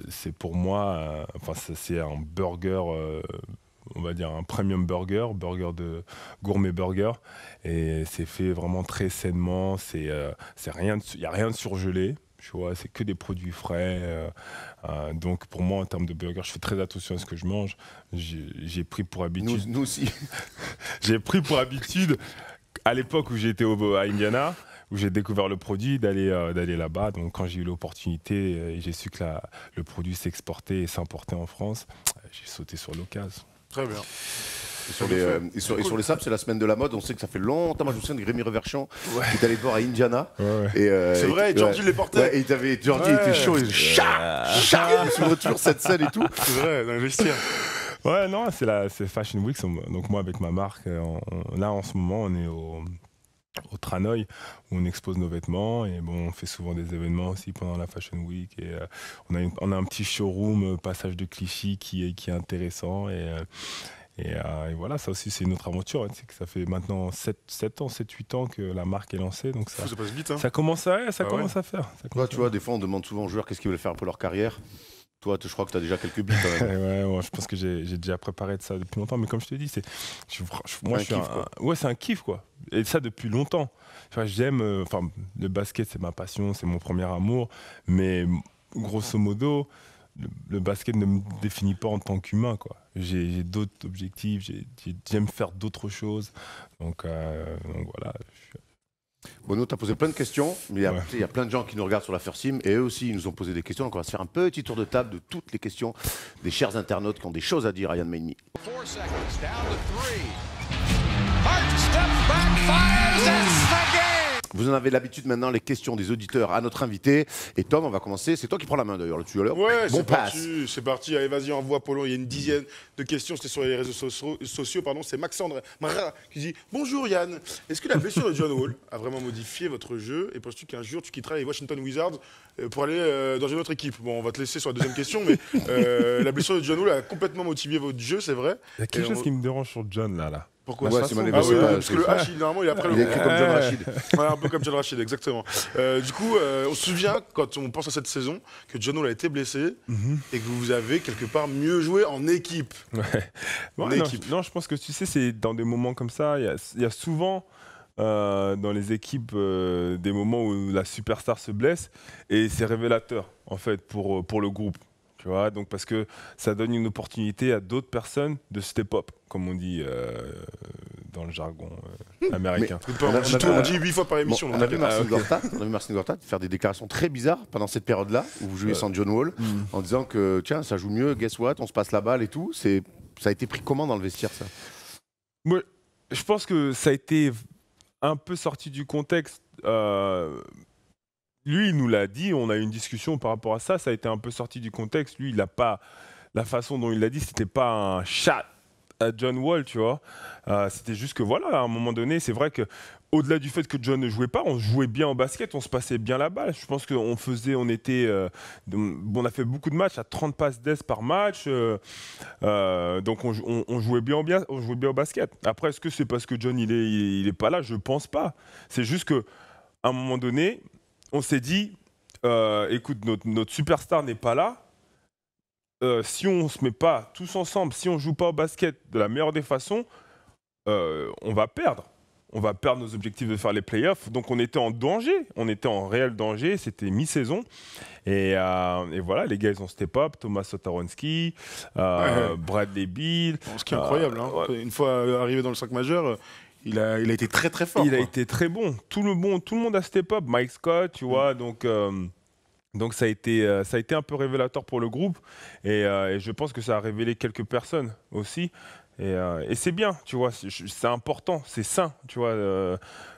c'est pour moi, c'est un burger, on va dire un premium burger de gourmet burger. Et c'est fait vraiment très sainement. Il n'y a rien de surgelé. Tu vois, c'est que des produits frais. Donc pour moi, en termes de burger, je fais très attention à ce que je mange. J'ai pris pour habitude. Nous aussi. J'ai pris pour habitude, à l'époque où j'étais à Indiana, où j'ai découvert le produit, d'aller là-bas. Donc quand j'ai eu l'opportunité et j'ai su que le produit s'exportait et s'importait en France, j'ai sauté sur l'occasion. Très bien. Et sur les sables, c'est la semaine de la mode. On sait que ça fait longtemps. Moi, je me souviens de Rémi Reverchand qui est allé te voir à Indiana. C'est vrai, Georgie les portait. Et Georgie était chaud. Il se souviens toujours cette scène et tout. C'est vrai, dans les vestiaires. Ouais, non, c'est Fashion Week. Donc moi, avec ma marque, là, en ce moment, on est au Tranoï, où on expose nos vêtements. Et bon, on fait souvent des événements aussi pendant la Fashion Week. Et on a un petit showroom, passage de Clichy, qui est intéressant. Et voilà, ça aussi, c'est une autre aventure. Hein. C'est que ça fait maintenant 7-8 ans que la marque est lancée. Donc ça passe vite. Hein. Ça commence à faire. Toi, tu vois, des fois, on demande souvent aux joueurs qu'est-ce qu'ils veulent faire pour leur carrière. Toi, je crois que tu as déjà quelques billes quand même. Ouais, je pense que j'ai déjà préparé de ça depuis longtemps. Mais comme je te dis, c'est un kiff, quoi. Et ça depuis longtemps. Enfin, j'aime. Le basket, c'est ma passion, c'est mon premier amour. Mais grosso modo, le basket ne me définit pas en tant qu'humain, quoi. J'ai d'autres objectifs, j'aime faire d'autres choses. Donc voilà. Bono, tu as posé plein de questions, mais il y a plein de gens qui nous regardent sur la First Team et eux aussi, ils nous ont posé des questions. Donc on va se faire un petit tour de table de toutes les questions des chers internautes qui ont des choses à dire à Yann Maïmi. Vous en avez l'habitude maintenant, les questions des auditeurs à notre invité. Et Tom, on va commencer. C'est toi qui prends la main d'ailleurs là-dessus. Alors, Ouais, bon c'est parti. Allez, vas-y, envoie Polo. Il y a une dizaine de questions. C'était sur les réseaux sociaux. Pardon, c'est Maxandre Mara qui dit bonjour Yann. Est-ce que la blessure de John Wall a vraiment modifié votre jeu et penses-tu qu'un jour tu quitteras les Washington Wizards pour aller dans une autre équipe? Bon, on va te laisser sur la deuxième question, mais la blessure de John Wall a complètement motivé votre jeu, c'est vrai. Il y a quelque chose qui me dérange sur John là. Pourquoi Ouais, ça c'est oui, manifestement pas- parce que le H, normalement, il est après Il le est écrit comme John Rachid. Ouais, un peu comme John Rachid, exactement. Du coup, on se souvient, quand on pense à cette saison, que John Wall a été blessé et que vous avez quelque part mieux joué en équipe. Ouais. En Ouais, équipe. non, je pense que tu sais, c'est dans des moments comme ça, il y a souvent dans les équipes des moments où la superstar se blesse et c'est révélateur en fait pour le groupe. Tu vois, donc parce que ça donne une opportunité à d'autres personnes de step up, comme on dit dans le jargon américain. On dit 8 fois par émission. Bon, donc on a vu t'inquiète. Marcin Gortat faire des déclarations très bizarres pendant cette période-là où vous jouiez sans John Wall en disant que tiens, ça joue mieux, guess what, on se passe la balle et tout. Ça a été pris comment dans le vestiaire ça? Moi, je pense que ça a été un peu sorti du contexte. Lui, il nous l'a dit, on a eu une discussion par rapport à ça, ça a été un peu sorti du contexte. Lui, il n'a pas. La façon dont il l'a dit, c'était pas un chat à John Wall, tu vois. C'était juste que voilà, à un moment donné, c'est vrai que au-delà du fait que John ne jouait pas, on jouait bien au basket, on se passait bien la balle. Je pense qu'on on a fait beaucoup de matchs à 30 passes d'ess par match, donc on jouait bien au basket. Après, est-ce que c'est parce que John il est pas là? Je pense pas. C'est juste que à un moment donné, on s'est dit, écoute, notre superstar n'est pas là. Si on se met pas tous ensemble, si on joue pas au basket de la meilleure des façons, on va perdre. On va perdre nos objectifs de faire les playoffs. Donc on était en danger, on était en réel danger. C'était mi-saison. Et voilà, les gars, ils ont step up. Thomas Satoransky, Bradley Beal. Ce qui est incroyable. ouais. Une fois arrivé dans le 5 majeur, il a été très très fort. Il a été très bon. Tout le monde a step up. Mike Scott, tu vois. Donc ça a été un peu révélateur pour le groupe et je pense que ça a révélé quelques personnes aussi et c'est bien, tu vois, c'est important, c'est sain, tu vois,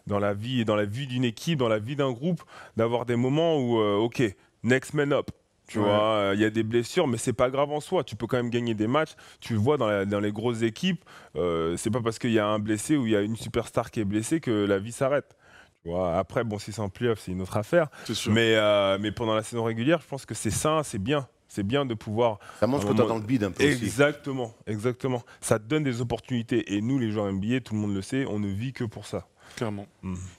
dans la vie d'une équipe, dans la vie d'un groupe, d'avoir des moments où ok, next man up. Tu vois, il y a des blessures, mais c'est pas grave en soi. Tu peux quand même gagner des matchs. Tu le vois dans les grosses équipes. C'est pas parce qu'il y a un blessé ou il y a une superstar qui est blessée que la vie s'arrête. Après, bon, si c'est en playoff, c'est une autre affaire. Mais pendant la saison régulière, je pense que c'est sain, c'est bien. C'est bien de pouvoir. Ça montre que tu as dans le bide un peu aussi. Exactement. Ça te donne des opportunités. Et nous, les joueurs NBA, tout le monde le sait, on ne vit que pour ça. Clairement.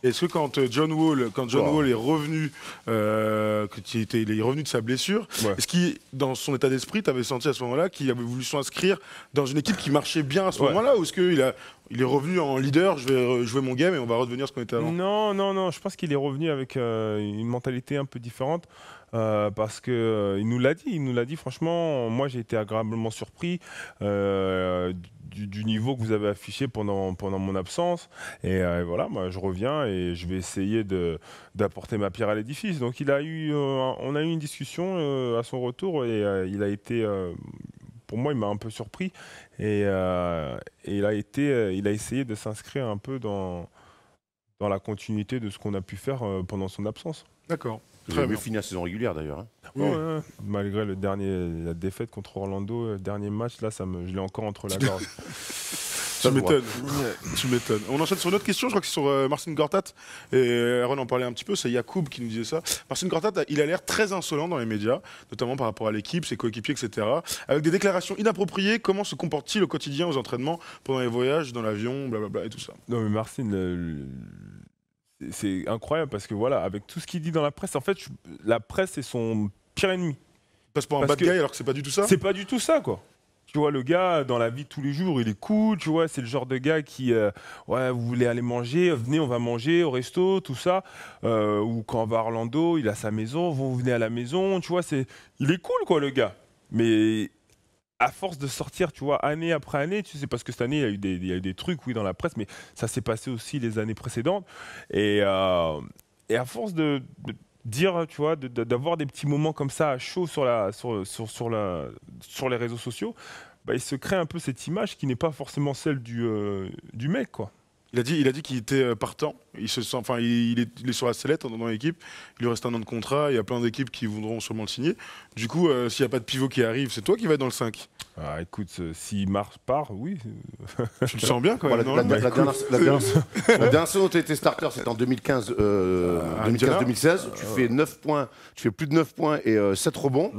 Est-ce que quand John Wall est revenu, il est revenu de sa blessure, est-ce qu'il, dans son état d'esprit, tu avais senti à ce moment-là qu'il avait voulu s'inscrire dans une équipe qui marchait bien à ce moment-là, ou est-ce qu'il est revenu en leader, je vais jouer mon game et on va redevenir ce qu'on était avant? Non, je pense qu'il est revenu avec une mentalité un peu différente. Parce qu'il nous l'a dit, franchement, moi j'ai été agréablement surpris du niveau que vous avez affiché pendant mon absence. Et voilà, moi je reviens et je vais essayer d'apporter ma pierre à l'édifice. Donc on a eu une discussion à son retour et il a été... pour moi, il m'a un peu surpris et il a essayé de s'inscrire un peu dans la continuité de ce qu'on a pu faire pendant son absence. D'accord. Vous avez mieux fini la saison régulière d'ailleurs. Ouais. Malgré la défaite contre Orlando, le dernier match, là, je l'ai encore entre la gorge. Tu m'étonnes. On enchaîne sur une autre question, je crois que c'est sur Marcin Gortat. Et Aaron en parlait un petit peu, c'est Yacoub qui nous disait ça. Marcin Gortat, il a l'air très insolent dans les médias, notamment par rapport à l'équipe, ses coéquipiers, etc. Avec des déclarations inappropriées, comment se comporte-t-il au quotidien aux entraînements, pendant les voyages, dans l'avion, blablabla et tout ça? Non mais Marcin, c'est incroyable parce que voilà, avec tout ce qu'il dit dans la presse, en fait, la presse est son pire ennemi. Passe pour un bad guy alors que c'est pas du tout ça? C'est pas du tout ça, quoi. Tu vois, le gars, dans la vie de tous les jours, il est cool, tu vois, c'est le genre de gars qui, vous voulez aller manger, venez, on va manger au resto, tout ça. Ou quand on va à Orlando, il a sa maison, vous venez à la maison, tu vois, il est cool, quoi, le gars. Mais à force de sortir, tu vois, année après année, tu sais, parce que cette année, il y a eu des trucs, oui, dans la presse, mais ça s'est passé aussi les années précédentes. Et à force de dire, tu vois, d'avoir des petits moments comme ça à chaud sur les réseaux sociaux, il se crée un peu cette image qui n'est pas forcément celle du mec, quoi. Il a dit qu'il était partant. Il se sent, enfin, il est sur la sellette dans l'équipe. Il lui reste un an de contrat. Il y a plein d'équipes qui voudront sûrement le signer. Du coup, s'il n'y a pas de pivot qui arrive, c'est toi qui vas être dans le 5. Ah, écoute, s'il part, oui. Tu le sens bien quand même. La dernière saison où tu étais starter, c'était en 2015-2016. Tu fais 9 points, tu fais plus de 9 points et 7 rebonds.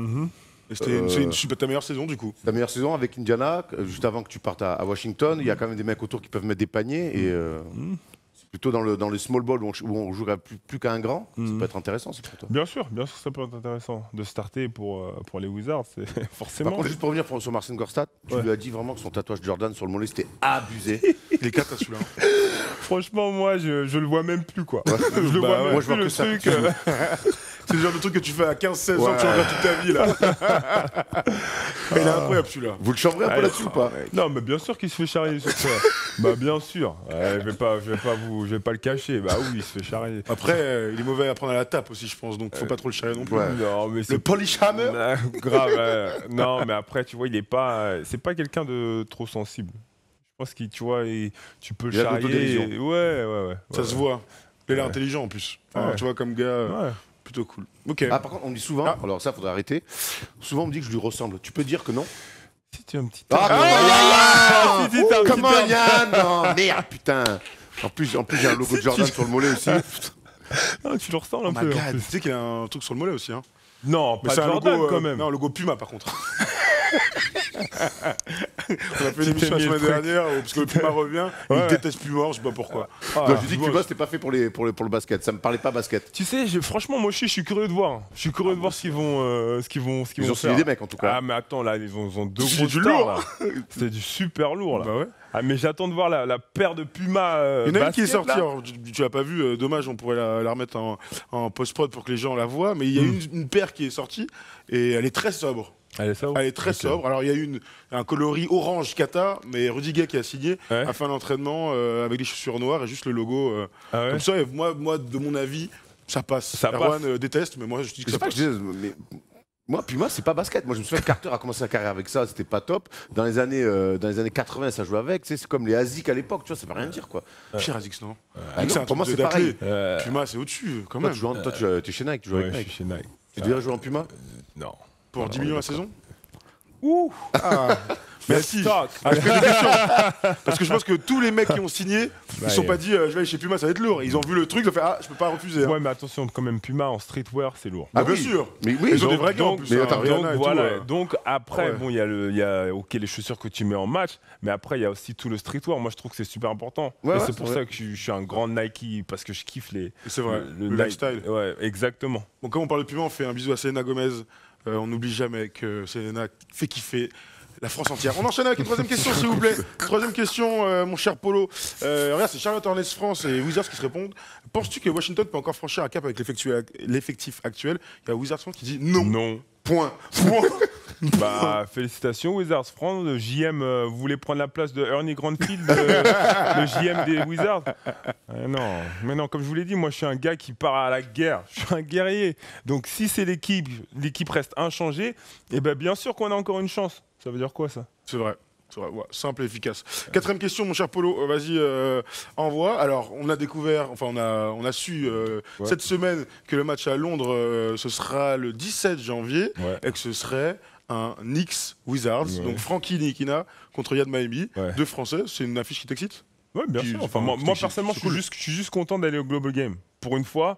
Et c'était ta meilleure saison du coup. Ta meilleure saison avec Indiana, juste avant que tu partes à Washington. Il y a quand même des mecs autour qui peuvent mettre des paniers. Et c'est plutôt dans le small ball où on jouerait plus qu'à un grand. Ça peut être intéressant, c'est pour toi. Bien sûr, ça peut être intéressant de starter pour les Wizards, c'est forcément. Par contre, juste pour revenir sur Marcin Gortat, tu lui as dit vraiment que son tatouage Jordan sur le mollet c'était abusé. Il est 4 à celui-là. Franchement, moi, je le vois même plus, quoi. Je le vois même moi, je plus, vois le que ça. truc. C'est le genre de truc que tu fais à 15-16 ans, tu regardes toute ta vie là. Il est incroyable celui-là. Vous le chambrez un peu là-dessus ou pas? Non, mais bien sûr qu'il se fait charrier sur ça. Bah bien sûr. Je vais pas le cacher. Bah oui, il se fait charrier. Après, il est mauvais à prendre à la tape aussi, je pense. Donc faut pas trop le charrier non plus. Ouais. Non, mais Le polish hammer. grave. Non, mais après, tu vois, il est pas. C'est pas quelqu'un de trop sensible. Je pense qu'il, tu vois, tu peux le Il a de charrier. l'autodérision. Ouais. Ça se voit. Il est intelligent en plus. Enfin, Ouais. tu vois, comme gars, Ouais. plutôt cool. Ok. Ah, par contre, on me dit souvent, alors ça, faudrait arrêter. Souvent, on me dit que je lui ressemble. Tu peux dire que non? Si tu as un petit. Ah, si, t'as un petit comment terme. Yann? Non, merde, putain. En plus, j'ai un logo de Jordan sur le mollet aussi. Ah, tu le ressembles un Oh peu. my en god, plus. tu sais qu'il a un truc sur le mollet aussi. Hein. Non, Mais pas c'est un Jordan logo, quand même. Non, un logo Puma par contre. On a fait Tu une émission t'es la mis le semaine truc. dernière parce que le Puma revient. Ouais. Il déteste Puma, je sais pas pourquoi. Ah, Donc, je dis tu que vois, Puma, c'était pas fait pour le basket. Ça me parlait pas basket. Tu sais, franchement, moi aussi, je suis curieux de voir. Je suis curieux de voir ce qu'ils vont Ils ont signé faire. des mecs en tout cas. Ah, mais attends, là, ils ont deux C'est gros du stars, lourd. là. C'est du super lourd, là. Bah ouais. Ah, mais j'attends de voir la paire de Puma. Il y en a une qui est basket, sortie, là. alors, tu l'as pas vu, dommage, on pourrait la remettre en post-prod pour que les gens la voient, mais il y a une paire qui est sortie et elle est très sobre. Allez, ça Elle est très sobre. Alors il y a un coloris orange kata, mais Rudy Gay qui a signé Ouais. a fait un entraînement avec des chaussures noires et juste le logo. Ah ouais. Comme ça, et moi, de mon avis, ça passe. Ça Erwan déteste, mais moi je dis que Je sais ça pas, passe. mais moi, Puma, c'est pas basket. Moi, je me souviens que Carter a commencé sa carrière avec ça, c'était pas top. Dans les années 80, ça jouait avec. Tu sais, c'est comme les Asics à l'époque, tu vois, ça veut rien dire quoi. Cher Azix, non Ah non, c'est un pour moi, truc c'est de pareil. d'athlète. Puma, c'est au-dessus, quand Toi, même. tu es chez Nike, tu joues Ouais, avec je Nike. suis chez Nike. Tu devrais jouer en Puma? Non. Pour 10 millions la saison Ouh. Merci. Stock. Ah, je pose des questions. Parce que je pense que tous les mecs qui ont signé, ils se sont pas dit je vais aller chez Puma, ça va être lourd. Ils ont vu le truc, ils ont fait je peux pas refuser. hein. Ouais, mais attention, quand même, Puma en streetwear, c'est lourd. Ah, bien oui. sûr. Mais oui, Ils ont des donc- vrais gars en donc- plus. mais hein, attends, Rihanna et tout, Voilà. Donc après, Ouais. bon, il y a ok les chaussures que tu mets en match, mais après il y a aussi tout le streetwear. Moi, je trouve que c'est super important. Ouais, et ouais, c'est pour c'est ça que je suis un grand Nike parce que je kiffe C'est vrai, le Nike. lifestyle. Ouais, exactement. Bon, comme on parle de Puma, on fait un bisou à Selena Gomez. On n'oublie jamais que Selena fait kiffer la France entière. On enchaîne avec une troisième question, s'il vous plaît. Troisième question, mon cher Polo. Regarde, c'est Charlotte Hornets France et Wizards qui se répondent. Penses-tu que Washington peut encore franchir un cap avec l'effectif actuel? Il y a Wizards France qui dit non. Non. Point. Bah, félicitations Wizards France. Le JM voulait prendre la place de Ernie Grandfield, le JM des Wizards. Mais non, comme je vous l'ai dit, moi je suis un gars qui part à la guerre. Je suis un guerrier. Donc si c'est l'équipe reste inchangée, et ben bien sûr qu'on a encore une chance. Ça veut dire quoi ça? C'est vrai. Ouais, simple et efficace. Quatrième question, mon cher Polo, vas-y, envoie. Alors, on a découvert, enfin, on a su cette semaine que le match à Londres, ce sera le 17 janvier et que ce serait un Knicks Wizards, donc Frankie Ntilikina contre Yad Maemi, deux Français. C'est une affiche qui t'excite? Oui, bien sûr. Enfin, moi personnellement, je suis juste content d'aller au Global Game. Pour une fois,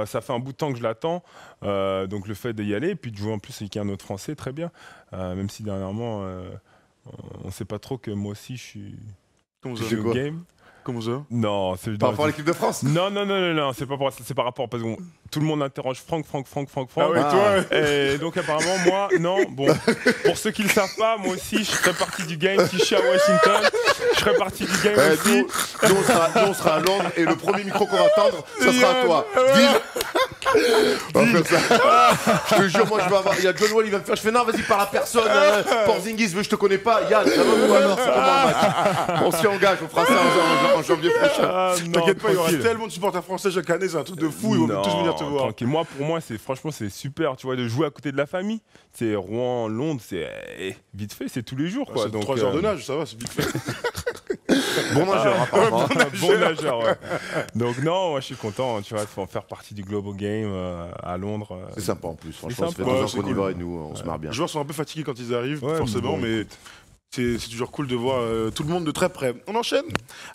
ça fait un bout de temps que je l'attends. Donc le fait d'y aller, et puis de jouer en plus avec un autre Français, très bien. Même si dernièrement, on ne sait pas trop que moi aussi je suis au game. Comment ça? Non, c'est par rapport à l'équipe de France? Non, c'est pas c'est par rapport parce que tout le monde interroge Franck. Ah ouais, toi. Et donc apparemment moi, non. Bon, pour ceux qui le savent pas, moi aussi je ferai partie du game. Si je suis à Washington, je ferai partie du game aussi. Nous, on sera à Londres et le premier micro qu'on va tendre, ça sera à toi. On va faire ça. Je te jure, moi je vais avoir. Il y a John Wall, il va me faire. Je fais non, vas-y, parle à personne. Porzingis, je te connais pas. Yann, ça va ou alors c'est comment le match? On s'y engage, on fera ça en janvier prochain. T'inquiète pas, il y aura tellement de supporters français chaque année, c'est un truc de fou, ils vont tous venir te voir. Tranquille. Moi, pour moi, franchement, c'est super, tu vois, de jouer à côté de la famille. C'est Rouen, Londres, c'est vite fait, c'est tous les jours, quoi. C'est donc 3 heures de nage, ça va, c'est vite fait. Bon nageur, apparemment. Bon nageur, ouais. Donc non, moi je suis content, tu vois, de faire partie du Global Game à Londres. C'est sympa en plus, franchement. Ça fait sympa. 2 ans c'est qu'on y cool. va et nous, on se marre bien. Les joueurs sont un peu fatigués quand ils arrivent, Ouais, forcément, bon, mais c'est toujours cool de voir tout le monde de très près. On enchaîne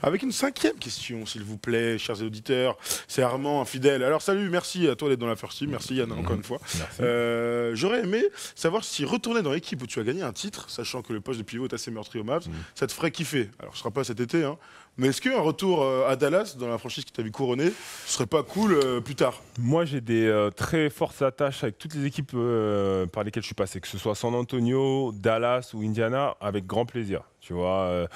avec une 5e question, s'il vous plaît, chers auditeurs. C'est Armand, un fidèle. Alors salut, merci à toi d'être dans la First Team. Merci Yann, encore une fois. Merci. J'aurais aimé savoir si retourner dans l'équipe où tu as gagné un titre, sachant que le poste de pivot est assez meurtri au Mavs, ça te ferait kiffer. Alors ce sera pas cet été, hein, mais est-ce qu'un retour à Dallas, dans la franchise qui t'a vu couronner, ce serait pas cool plus tard? Moi, j'ai des très fortes attaches avec toutes les équipes par lesquelles je suis passé, que ce soit San Antonio, Dallas ou Indiana, avec grand plaisir. Tu vois,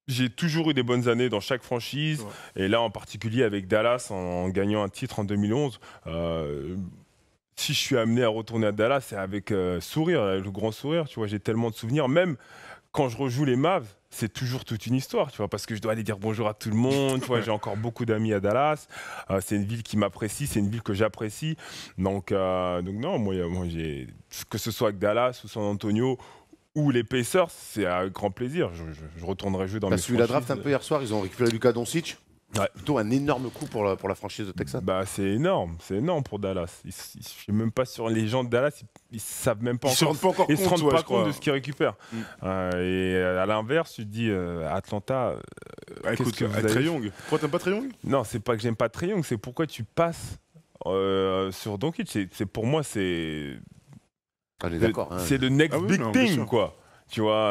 j'ai toujours eu des bonnes années dans chaque franchise, et là en particulier avec Dallas en gagnant un titre en 2011. Si je suis amené à retourner à Dallas, c'est avec sourire, le grand sourire. Tu vois, j'ai tellement de souvenirs, même quand je rejoue les Mavs. C'est toujours toute une histoire, tu vois, parce que je dois aller dire bonjour à tout le monde. Tu vois, j'ai encore beaucoup d'amis à Dallas. C'est une ville qui m'apprécie, c'est une ville que j'apprécie. Donc non, moi que ce soit avec Dallas ou San Antonio ou les Pacers, c'est avec grand plaisir. Je retournerai jouer dans mes T'as suivi la franchises. draft un peu hier soir, ils ont récupéré Luka Doncic. Ouais. Plutôt un énorme coup pour la franchise de Texas. Bah, c'est énorme pour Dallas. Je suis même pas sûr. Les gens de Dallas, ils savent même pas Ils se rendent pas encore ils se compte, rendent ouais, pas je crois. compte de ce qu'ils récupèrent. Et à l'inverse, tu te dis Atlanta. Écoute, que vous avez Trae fait Young. Pourquoi t'aimes pas Trae Young? Non, c'est pas que j'aime pas Trae Young, c'est pourquoi tu passes sur Doncic. C'est pour moi, c'est On est d'accord. Hein. c'est le next Ah oui, big non, bien thing, sûr. quoi. Tu vois,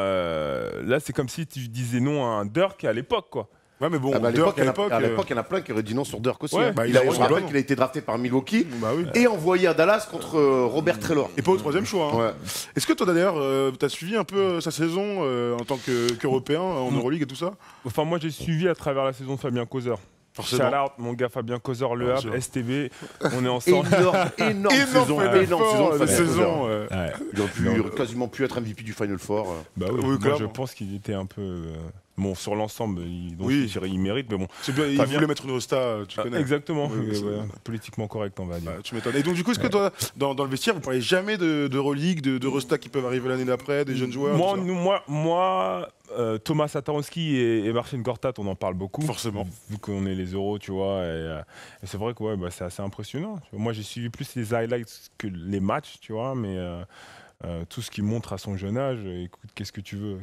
là, c'est comme si tu disais non à un Dirk à l'époque, quoi. Ouais, mais bon, Ah bah, à Dirk, l'époque, il y en a plein qui auraient dit non sur Dirk aussi. Ouais, hein. bah, il a, il a on se rappelle raison. qu'il a été drafté par Milwaukee bah oui. et envoyé à Dallas contre Robert Traylor. Et pas au 3e choix. Hein. Ouais. Est-ce que toi d'ailleurs, t'as suivi un peu sa saison en tant qu'Européen en Euroleague et tout ça? Enfin, moi, j'ai suivi à travers la saison de Fabien Causeur. Forcément. Shout out, mon gars Fabien Causeur, Le Bien Havre, sûr. STV, on est ensemble. Énorme saison. fait Énorme saison. de Fabien saison. Causeur. Ouais. Il aurait quasiment pu être MVP du Final Four. Bah oui, Oui, moi, clairement. je pense qu'il était un peu. Bon, sur l'ensemble, Oui. il mérite, mais bon. C'est bien, il Fabien. voulait mettre une resta, tu connais. Exactement, Oui, oui, ouais, politiquement correct, on va dire. Bah, tu m'étonnes. Et donc, du coup, est-ce que toi, dans le vestiaire, vous parlez jamais d'Euroleague, de Resta qui peuvent arriver l'année d'après, des jeunes joueurs tout ça Moi, Thomas Satoransky et Marcin Gortat, on en parle beaucoup. Forcément. Vu qu'on est les euros, tu vois. Et c'est vrai que ouais, bah, c'est assez impressionnant. Tu vois. Moi, j'ai suivi plus les highlights que les matchs, tu vois, mais tout ce qu'il montre à son jeune âge, écoute, qu'est-ce que tu veux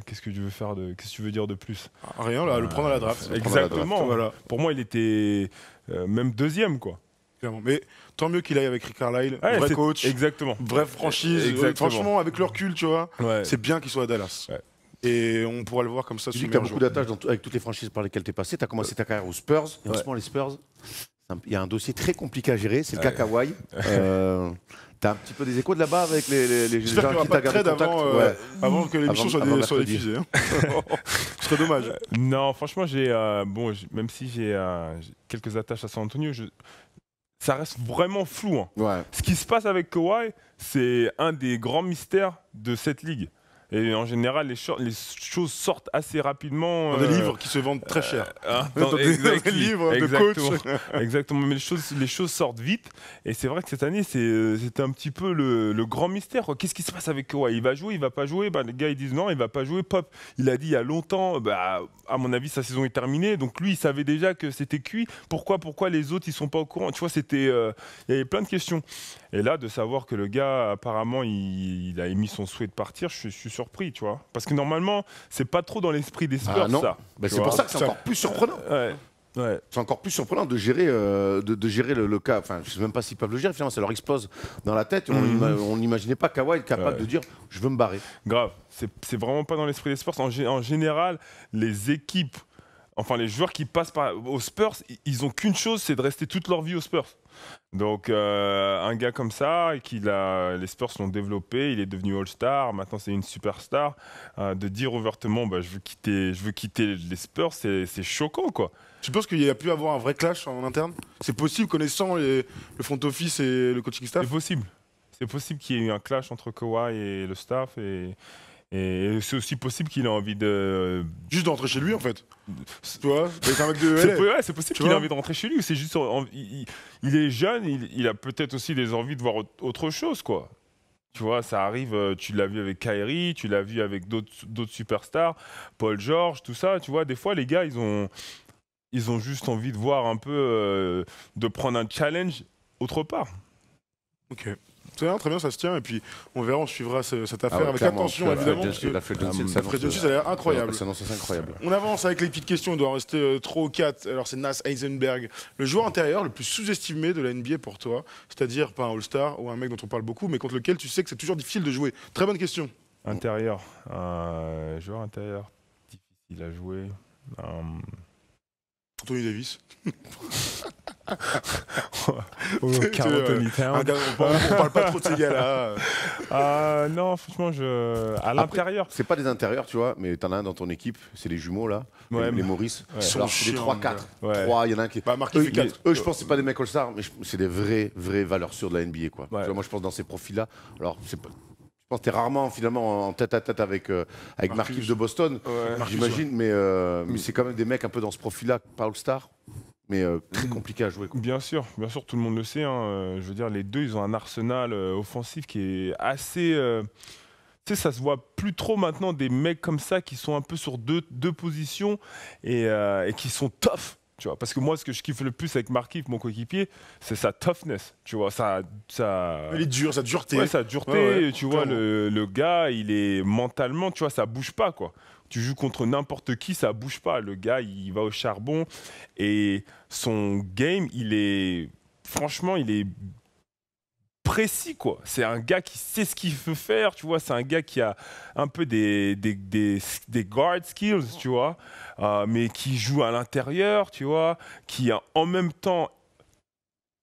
faire qu'est-ce que tu veux dire de plus? Rien, là, le prendre à la draft. Exactement. Voilà. Pour moi, il était même deuxième, quoi. Clairement. Mais tant mieux qu'il aille avec Rick Carlisle, Ouais, vrai c'est- coach, Exactement. vraie franchise. Exactement. Franchement, avec le recul, tu vois, Ouais. c'est bien qu'il soit à Dallas. Ouais. Et on pourra le voir comme ça Tu sur dis le que tu as beaucoup d'attaches avec toutes les franchises par lesquelles tu es passé. Tu as commencé ta carrière aux Spurs. Et en ce moment, les Spurs, il y a un dossier très compliqué à gérer. C'est le cas Kawhi. Tu as un petit peu des échos de là-bas avec les J'espère qu'il gens n'y aura qui pas t'a de gardé trade contact. avant, Ouais. avant que l'émission Avant soit mercredi. diffusée. Hein. Ce serait dommage. Non, franchement, même si j'ai quelques attaches à San Antonio, ça reste vraiment flou. Hein. Ouais. Ce qui se passe avec Kawhi, c'est un des grands mystères de cette ligue. Et en général, les choses sortent assez rapidement. Dans des livres qui se vendent très cher. Dans des livres de coach. Exactement, mais les choses sortent vite. Et c'est vrai que cette année, c'était un petit peu le grand mystère. Qu'est-ce qui se passe avec Kawhi? Il va jouer, il va pas jouer? Les gars, ils disent non, il va pas jouer. Pop, il a dit il y a longtemps, à mon avis, sa saison est terminée. Donc lui, il savait déjà que c'était cuit. Pourquoi les autres, ils sont pas au courant? Tu vois, il y avait plein de questions. Et là, de savoir que le gars, apparemment, il a émis son souhait de partir, je suis surpris, tu vois. Parce que normalement, c'est pas trop dans l'esprit des Spurs, non. ça. Bah, Tu c'est vois. pour ça que c'est encore plus surprenant. Ouais. C'est encore plus surprenant de gérer, le cas. Enfin, je sais même pas s'ils peuvent le gérer. Finalement, ça leur explose dans la tête. On n'imaginait pas Kawhi être capable de dire je veux me barrer. Grave. C'est vraiment pas dans l'esprit des Spurs. En général, les équipes, enfin les joueurs qui passent aux Spurs, ils ont qu'une chose, c'est de rester toute leur vie aux Spurs. Donc un gars comme ça, les Spurs l'ont développé, il est devenu All-Star, maintenant c'est une superstar, de dire ouvertement je veux quitter les Spurs, c'est choquant, quoi. Tu penses qu'il y a pu avoir un vrai clash en interne? C'est possible, connaissant le front office et le coaching staff? C'est possible. C'est possible qu'il y ait eu un clash entre Kawhi et le staff, et c'est aussi possible qu'il ait envie de... Juste d'entrer chez lui, en fait. Tu vois, c'est un mec de LA. C'est possible Tu qu'il ait vois envie de rentrer chez lui. C'est juste, il est jeune, il a peut-être aussi des envies de voir autre chose, quoi. Tu vois, ça arrive, tu l'as vu avec Kyrie, tu l'as vu avec d'autres superstars, Paul George, tout ça. Tu vois, des fois, les gars, ils ont juste envie de voir un peu, de prendre un challenge autre part. Ok. Très bien, ça se tient. Et puis, on verra, on suivra cette affaire avec clairement, attention, évidemment. Parce que La Fred Johnson, Fred Johnson, ça a l'air incroyable. C'est incroyable. On avance avec les petites questions, il doit en rester 3 ou 4. Alors c'est Nas Eisenberg, le joueur intérieur le plus sous-estimé de la NBA pour toi, c'est-à-dire pas un All-Star ou un mec dont on parle beaucoup, mais contre lequel tu sais que c'est toujours difficile de jouer. Très bonne question. Intérieur, joueur intérieur, difficile à jouer. Anthony Davis. Carl Anthony Towns. On parle pas trop de ces gars-là. Non, franchement, à l'intérieur. C'est pas des intérieurs, tu vois, mais t'en as un dans ton équipe, c'est les jumeaux là, Ouais, les Maurice. Ouais. Alors c'est des 3-4. Ouais. 3, il y en a un qui. Bah, Marc, il fait 4. Eux, je pense que c'est pas des mecs All-Star, mais c'est des vraies valeurs sûres de la NBA, quoi. Ouais. Tu vois, moi, je pense dans ces profils-là. Alors, c'est pas. Je pense que t'es rarement finalement en tête-à-tête avec Markieff de Boston, j'imagine, mais c'est quand même des mecs un peu dans ce profil-là, pas All-Star, mais très compliqué à jouer, quoi. Bien sûr, tout le monde le sait. Je veux dire, les deux, ils ont un arsenal offensif qui est assez. Tu sais, ça se voit plus trop maintenant des mecs comme ça qui sont un peu sur deux positions et qui sont tough. Tu vois, parce que moi, ce que je kiffe le plus avec Markieff, mon coéquipier, c'est sa toughness. Tu vois, Il est dur, sa dureté. Ouais, sa dureté. Tu vois, le gars, il est mentalement, tu vois, ça bouge pas, quoi. Tu joues contre n'importe qui, ça bouge pas. Le gars, il va au charbon et son game, franchement, il est précis, quoi. C'est un gars qui sait ce qu'il veut faire, tu vois. C'est un gars qui a un peu des guard skills, tu vois, mais qui joue à l'intérieur, tu vois, qui a en même temps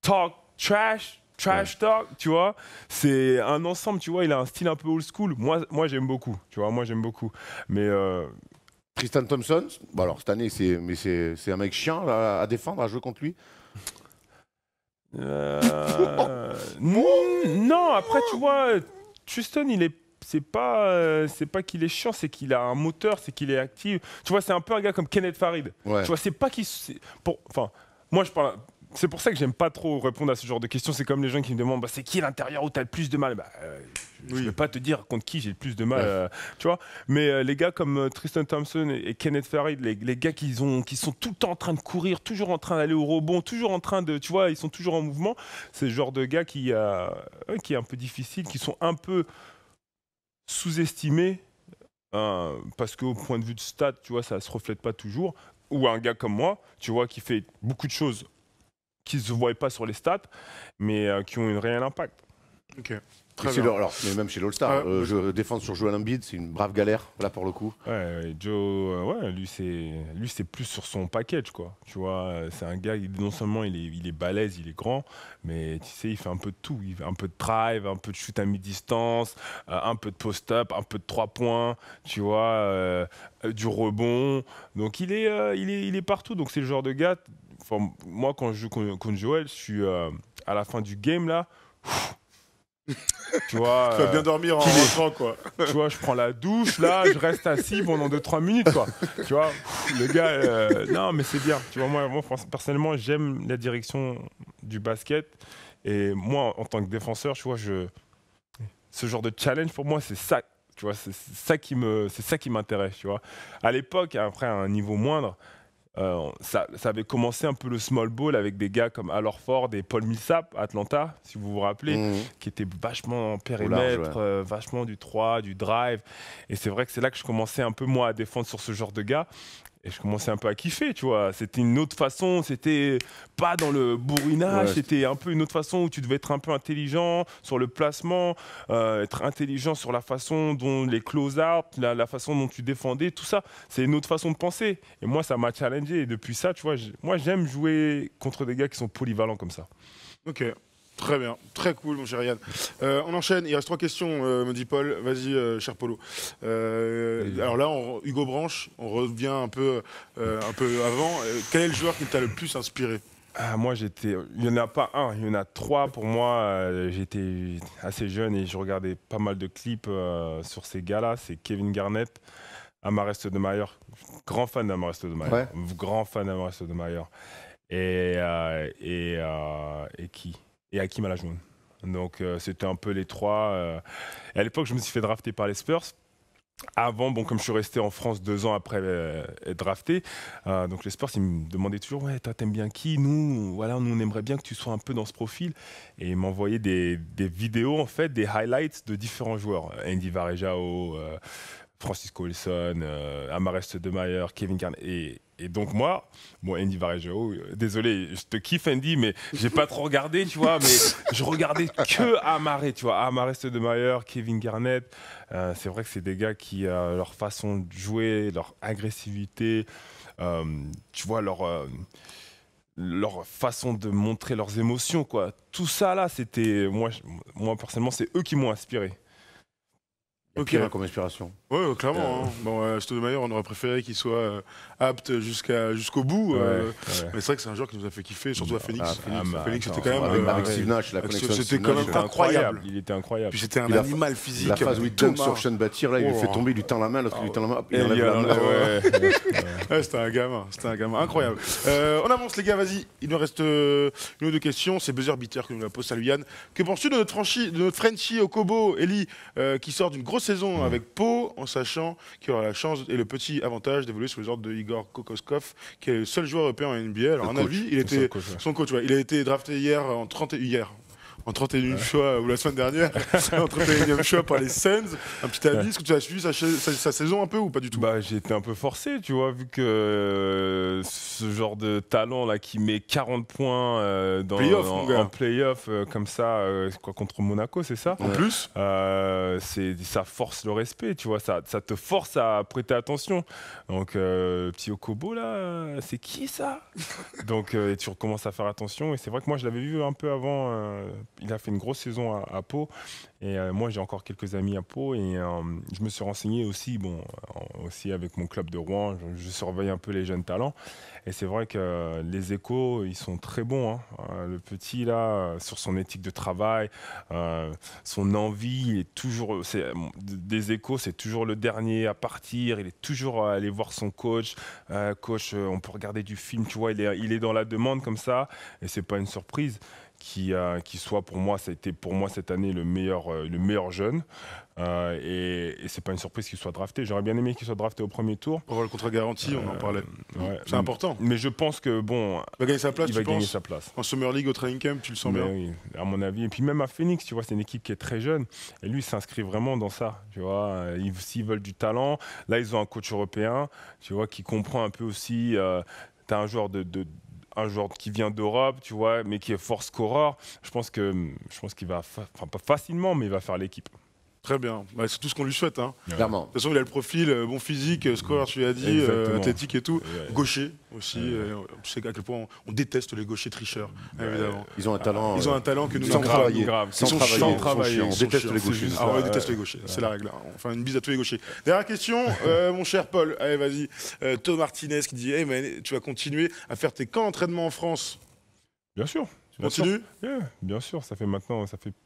trash talk, tu vois. C'est un ensemble, tu vois. Il a un style un peu old school. Moi j'aime beaucoup, tu vois. Moi j'aime beaucoup. Mais Tristan Thompson, bon alors cette année, c'est un mec chiant là, à défendre, à jouer contre lui. Non, après tu vois, Tristan, c'est pas qu'il est chiant, c'est qu'il a un moteur, c'est qu'il est actif. Tu vois, c'est un peu un gars comme Kenneth Farid. Ouais. Tu vois, c'est pas qu'il. Enfin, moi je parle. C'est pour ça que j'aime pas trop répondre à ce genre de questions. C'est comme les gens qui me demandent, c'est qui l'intérieur où tu as le plus de mal. Je ne vais pas te dire contre qui j'ai le plus de mal, tu vois. Mais les gars comme Tristan Thompson et Kenneth Farid, les gars qui sont tout le temps en train de courir, toujours en train d'aller au rebond, toujours en train de, tu vois, ils sont toujours en mouvement. C'est le genre de gars qui est un peu difficile, qui sont un peu sous-estimés parce qu'au point de vue de stats, tu vois, ça se reflète pas toujours. Ou un gars comme moi, tu vois, qui fait beaucoup de choses qui ne se voient pas sur les stats, mais qui ont un réel impact. Ok. Très bien. Alors, mais même chez l'All-Star, défendre sur Joel Embiid, c'est une brave galère, là, pour le coup. Ouais, Joe, lui, c'est plus sur son package, quoi. Tu vois, c'est un gars, non seulement il est balèze, il est grand, mais tu sais, il fait un peu de tout. Il fait un peu de drive, un peu de shoot à mi-distance, un peu de post-up, un peu de 3 points, tu vois, du rebond. Donc, il est partout. Donc, c'est le genre de gars. Moi, quand je joue contre Joel, je suis à la fin du game, là. Tu vois, tu vas bien dormir en rentrant, quoi. Tu vois, je prends la douche, là, je reste assis pendant 2-3 minutes, quoi. Tu vois, le gars, non, mais c'est bien. Tu vois, moi, personnellement, j'aime la direction du basket. Et moi, en tant que défenseur, tu vois, ce genre de challenge, pour moi, c'est ça. Tu vois, c'est ça qui m'intéresse, tu vois. À l'époque, après, à un niveau moindre, ça avait commencé un peu le small ball avec des gars comme Al Horford et Paul Millsap à Atlanta, si vous vous rappelez, qui étaient vachement en périmètre, vachement du 3, du drive. Et c'est vrai que c'est là que je commençais un peu, moi, à défendre sur ce genre de gars. Et je commençais un peu à kiffer, tu vois. C'était une autre façon, c'était pas dans le bourrinage, c'était un peu une autre façon où tu devais être un peu intelligent sur le placement, être intelligent sur la façon dont les close-out, la façon dont tu défendais, tout ça. C'est une autre façon de penser. Et moi, ça m'a challengé. Et depuis ça, tu vois, moi, j'aime jouer contre des gars qui sont polyvalents comme ça. Ok. Très bien, très cool, mon cher Yann. On enchaîne, il reste 3 questions, me dit Paul. Vas-y, cher Polo. Alors là, Hugo Branche, on revient un peu avant. Quel est le joueur qui t'a le plus inspiré ? Moi, il n'y en a pas un, il y en a 3 pour moi. J'étais assez jeune et je regardais pas mal de clips sur ces gars-là. C'est Kevin Garnett, Amar'e Stoudemire. Grand fan d'Amar'e Stoudemire. Ouais. Grand fan d'Amar'e Stoudemire. Et qui ? Et Hakeem Olajuwon. Donc c'était un peu les trois. Et à l'époque, je me suis fait drafter par les Spurs. Avant, bon, comme je suis resté en France 2 ans après être drafté, donc les Spurs, ils me demandaient toujours, ouais, toi, t'aimes bien qui? Nous, voilà, nous, on aimerait bien que tu sois un peu dans ce profil. Et ils m'envoyaient des vidéos, en fait, des highlights de différents joueurs. Andy Varejao, Francisco Wilson, Amar'e Stoudemire, Kevin Garnett. Et donc moi, bon, Andy Varejao, désolé, je te kiffe Andy, mais j'ai pas trop regardé, tu vois, mais je regardais que Amar'e, tu vois, Amar'e Stoudemire, Kevin Garnett. C'est vrai que c'est des gars qui, leur façon de jouer, leur agressivité, tu vois, leur façon de montrer leurs émotions, quoi. Tout ça là, c'était, moi personnellement, c'est eux qui m'ont inspiré. Ok, comme inspiration. Ouais, clairement. Hein. Bon, Stoudemire, on aurait préféré qu'il soit apte jusqu'au bout. Mais c'est vrai que c'est un joueur qui nous a fait kiffer, surtout à Phoenix. Phoenix, c'était quand même. Avec Steve Nash, la connexion. C'était quand même incroyable. Il était incroyable. Puis c'était un animal physique. La phase où il dunk sur Sean Battier, là, il lui fait tomber, il lui tend la main, l'autre lui tend la main, il enlève la main. C'était un gamin, incroyable. On avance, les gars, vas-y. Il nous reste une ou deux questions. C'est Buzzer Beater que nous la pose. Salut Yann. Que penses-tu de notre Frenchie Okobo, Eli, qui sort d'une grosse saison avec Pau, en sachant qu'il aura la chance et le petit avantage d'évoluer sous les ordres de Igor Kokoskov, qui est le seul joueur européen en NBA. Alors, un avis, il était son coach. Ouais. Il a été drafté hier en 31e choix, ou la semaine dernière, en 31e choix par les Suns. Un petit avis, est-ce que tu as suivi sa saison un peu ou pas du tout? Bah, j'ai été un peu forcé, tu vois, vu que ce genre de talent là qui met 40 points en play-off comme ça, quoi, contre Monaco, c'est ça? En plus ça force le respect, tu vois, ça te force à prêter attention. Donc, petit Okobo là, c'est qui ça? Donc, tu recommences à faire attention. Et c'est vrai que moi, je l'avais vu un peu avant. Il a fait une grosse saison à Pau et moi j'ai encore quelques amis à Pau et je me suis renseigné aussi, aussi avec mon club de Rouen, je surveille un peu les jeunes talents et c'est vrai que les Échos ils sont très bons, hein. Le petit là sur son éthique de travail, son envie, il est toujours, des Échos c'est toujours le dernier à partir, il est toujours à aller voir son coach, on peut regarder du film, tu vois, il est dans la demande comme ça et c'est pas une surprise. Qui soit pour moi, ça a été pour moi cette année le meilleur jeune. Et c'est pas une surprise qu'il soit drafté. J'aurais bien aimé qu'il soit drafté au premier tour. Pour avoir le contrat garanti, on en parlait. Ouais. C'est important. Mais je pense que bon, il va gagner sa place. Il va gagner sa place. En Summer League, au training camp, tu le sens bien. Oui, à mon avis. Et puis même à Phoenix, tu vois, c'est une équipe qui est très jeune. Et lui, il s'inscrit vraiment dans ça. Tu vois, s'ils veulent du talent, là, ils ont un coach européen, tu vois, qui comprend un peu aussi. T'as un joueur un joueur qui vient d'Europe, tu vois, mais qui est fort scoreur. Je pense qu'il va, pas facilement, mais il va faire l'équipe. Très bien. Bah, c'est tout ce qu'on lui souhaite. Hein. Clairement. De toute façon, il a le profil, bon physique, scoreur, tu l'as dit, athlétique et tout. Gaucher aussi. Tu sais à quel point on déteste les gauchers tricheurs, évidemment. Ils ont un talent. Ils ont un talent que nous sans travailler. Ils sont travailler. On déteste les gauchers. On déteste les gauchers. C'est la règle. Enfin, une bise à tous les gauchers. Dernière question, mon cher Paul. Allez, vas-y. Tom Martinez qui dit, hey, man, tu vas continuer à faire tes camps d'entraînement en France? Bien sûr. Continue. Bien sûr, ça fait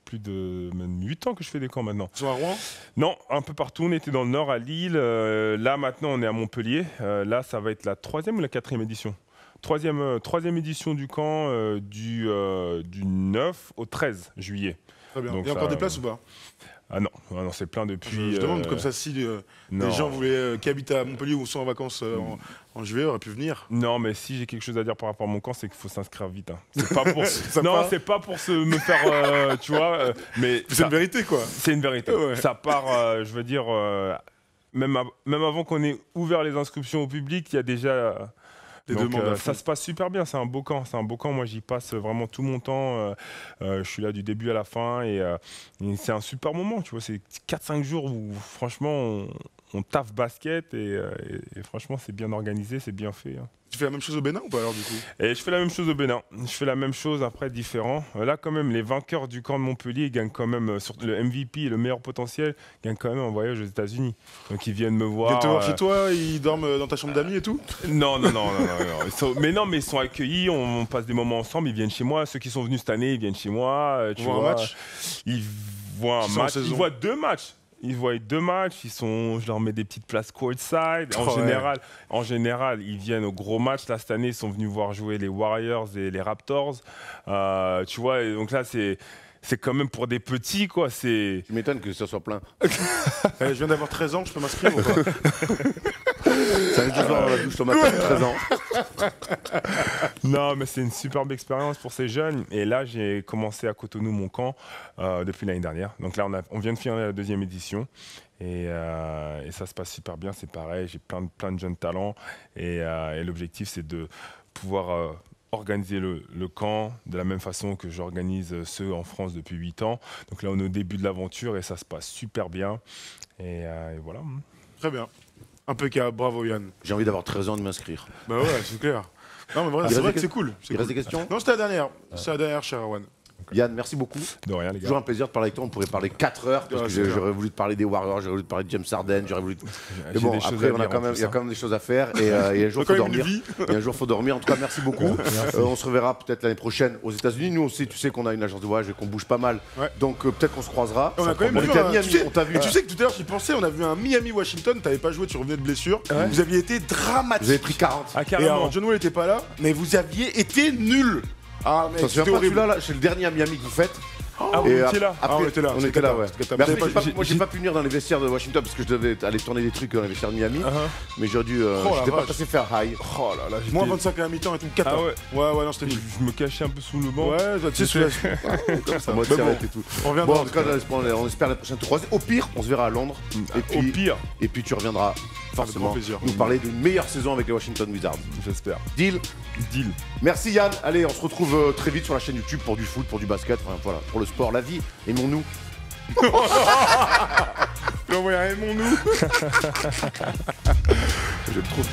plus de même 8 ans que je fais des camps maintenant. Ils sont à Rouen? Non, un peu partout. On était dans le Nord, à Lille. Là, maintenant, on est à Montpellier. Là, ça va être la 3e ou la 4e édition. Troisième édition du camp du 9 au 13 juillet. Très bien. Donc, il y a encore des places ou pas? Ah non, c'est plein depuis. Je demande comme ça si des gens voulaient qui habitent à Montpellier ou sont en vacances en juillet auraient pu venir. Non, mais si j'ai quelque chose à dire par rapport à mon camp, c'est qu'il faut s'inscrire vite. Hein. C'est pas pour. Non, c'est pas pour me faire, tu vois. Mais c'est une vérité, quoi. C'est une vérité. Ouais. Ça part, je veux dire, même avant qu'on ait ouvert les inscriptions au public, il y a déjà. Donc, ça se passe super bien, c'est un beau camp. Moi j'y passe vraiment tout mon temps. Je suis là du début à la fin et c'est un super moment. Tu vois, c'est 4-5 jours où franchement on taffe basket et franchement c'est bien organisé, c'est bien fait. Hein. Tu fais la même chose au Bénin ou pas alors du coup? Et je fais la même chose au Bénin. Je fais la même chose après différent. Là quand même les vainqueurs du camp de Montpellier gagnent quand même, surtout le MVP et le meilleur potentiel, gagnent quand même un voyage aux États-Unis. Donc ils viennent me voir. Ils viennent te voir chez toi, ils dorment dans ta chambre d'amis et tout? Non. Mais ils sont accueillis, on passe des moments ensemble, ils viennent chez moi. Ceux qui sont venus cette année, ils viennent chez moi. Tu vois un match? Ils voient un match. Ils voient 2 matchs. Ils voient 2 matchs, je leur mets des petites places courtside. En général, ils viennent au gros match. Là, cette année, ils sont venus voir jouer les Warriors et les Raptors. Tu vois, et donc là, c'est quand même pour des petits, quoi. Tu m'étonnes que ça soit plein. Je viens d'avoir 13 ans, je peux m'inscrire ou pas? Ça va dans la douche ton matin, 13 ans. Non, mais c'est une superbe expérience pour ces jeunes. Et là, j'ai commencé à Cotonou mon camp depuis l'année dernière. Donc là, on vient de finir la 2e édition. Et ça se passe super bien, c'est pareil. J'ai plein de jeunes talents. Et l'objectif, c'est de pouvoir organiser le camp de la même façon que j'organise ceux en France depuis 8 ans. Donc là, on est au début de l'aventure et ça se passe super bien. Et voilà. Très bien. Impeccable, bravo Yann. J'ai envie d'avoir 13 ans de m'inscrire. Bah ouais, c'est clair. Non mais voilà, c'est vrai que c'est cool. Il reste des questions? Non, c'était la dernière. C'est la dernière, cher Erwan. Yann, merci beaucoup. De rien, les gars. Toujours un plaisir de parler avec toi. On pourrait parler 4 heures. Parce que j'aurais voulu te parler des Warriors, j'aurais voulu te parler de James Harden, j'aurais voulu. Mais bon, après, il y a quand même des choses à faire. Et un jour, il faut dormir. Et un jour, il faut dormir. En tout cas, merci beaucoup. On se reverra peut-être l'année prochaine aux États-Unis. Nous aussi, tu sais qu'on a une agence de voyage et qu'on bouge pas mal. Ouais. Donc peut-être qu'on se croisera. On a quand même on vu était à Miami, on t'a vu. Tu sais que tout à l'heure, j'y pensais, on a vu un Miami-Washington. T'avais pas joué, tu revenais de blessure. Vous aviez été dramatique. Vous avez pris 40. Ah, Et carrément. alors, John Wall était pas là, mais vous aviez été nuls. Ah, mec, Ça se c'était souvient pas horrible. celui-là, c'est le dernier à Miami que vous faites. Ah, vous Et étiez là. après, on était là, on c'était était là, Qatar, ouais. c'était Qatar. Mais Vous après, avez moi, j'ai pas pu venir dans les vestiaires de Washington parce que je devais aller tourner des trucs dans les vestiaires de Miami. Mais j'ai dû. la J'étais pas vache. passé faire high. Oh là là, j'étais- Moins 25 à la mi-temps et tout, 4 Ah ans. ouais. Ouais, non, c'était nul. Je me cachais un peu sous le banc. Ouais, tu sais, celui-là. Comme ça, moi, Mais de bon, et tout. on reviendra. Bon, en tout cas, on espère la prochaine te croiser. Au pire, on se verra à Londres. Au pire, Et puis tu reviendras forcément grand plaisir. nous parler d'une meilleure saison avec les Washington Wizards. j'espère. Deal. Deal. Merci Yann. Allez, on se retrouve très vite sur la chaîne YouTube pour du foot, pour du basket, enfin voilà, pour le sport, la vie. Aimons-nous. Aimons-nous. J'aime trop.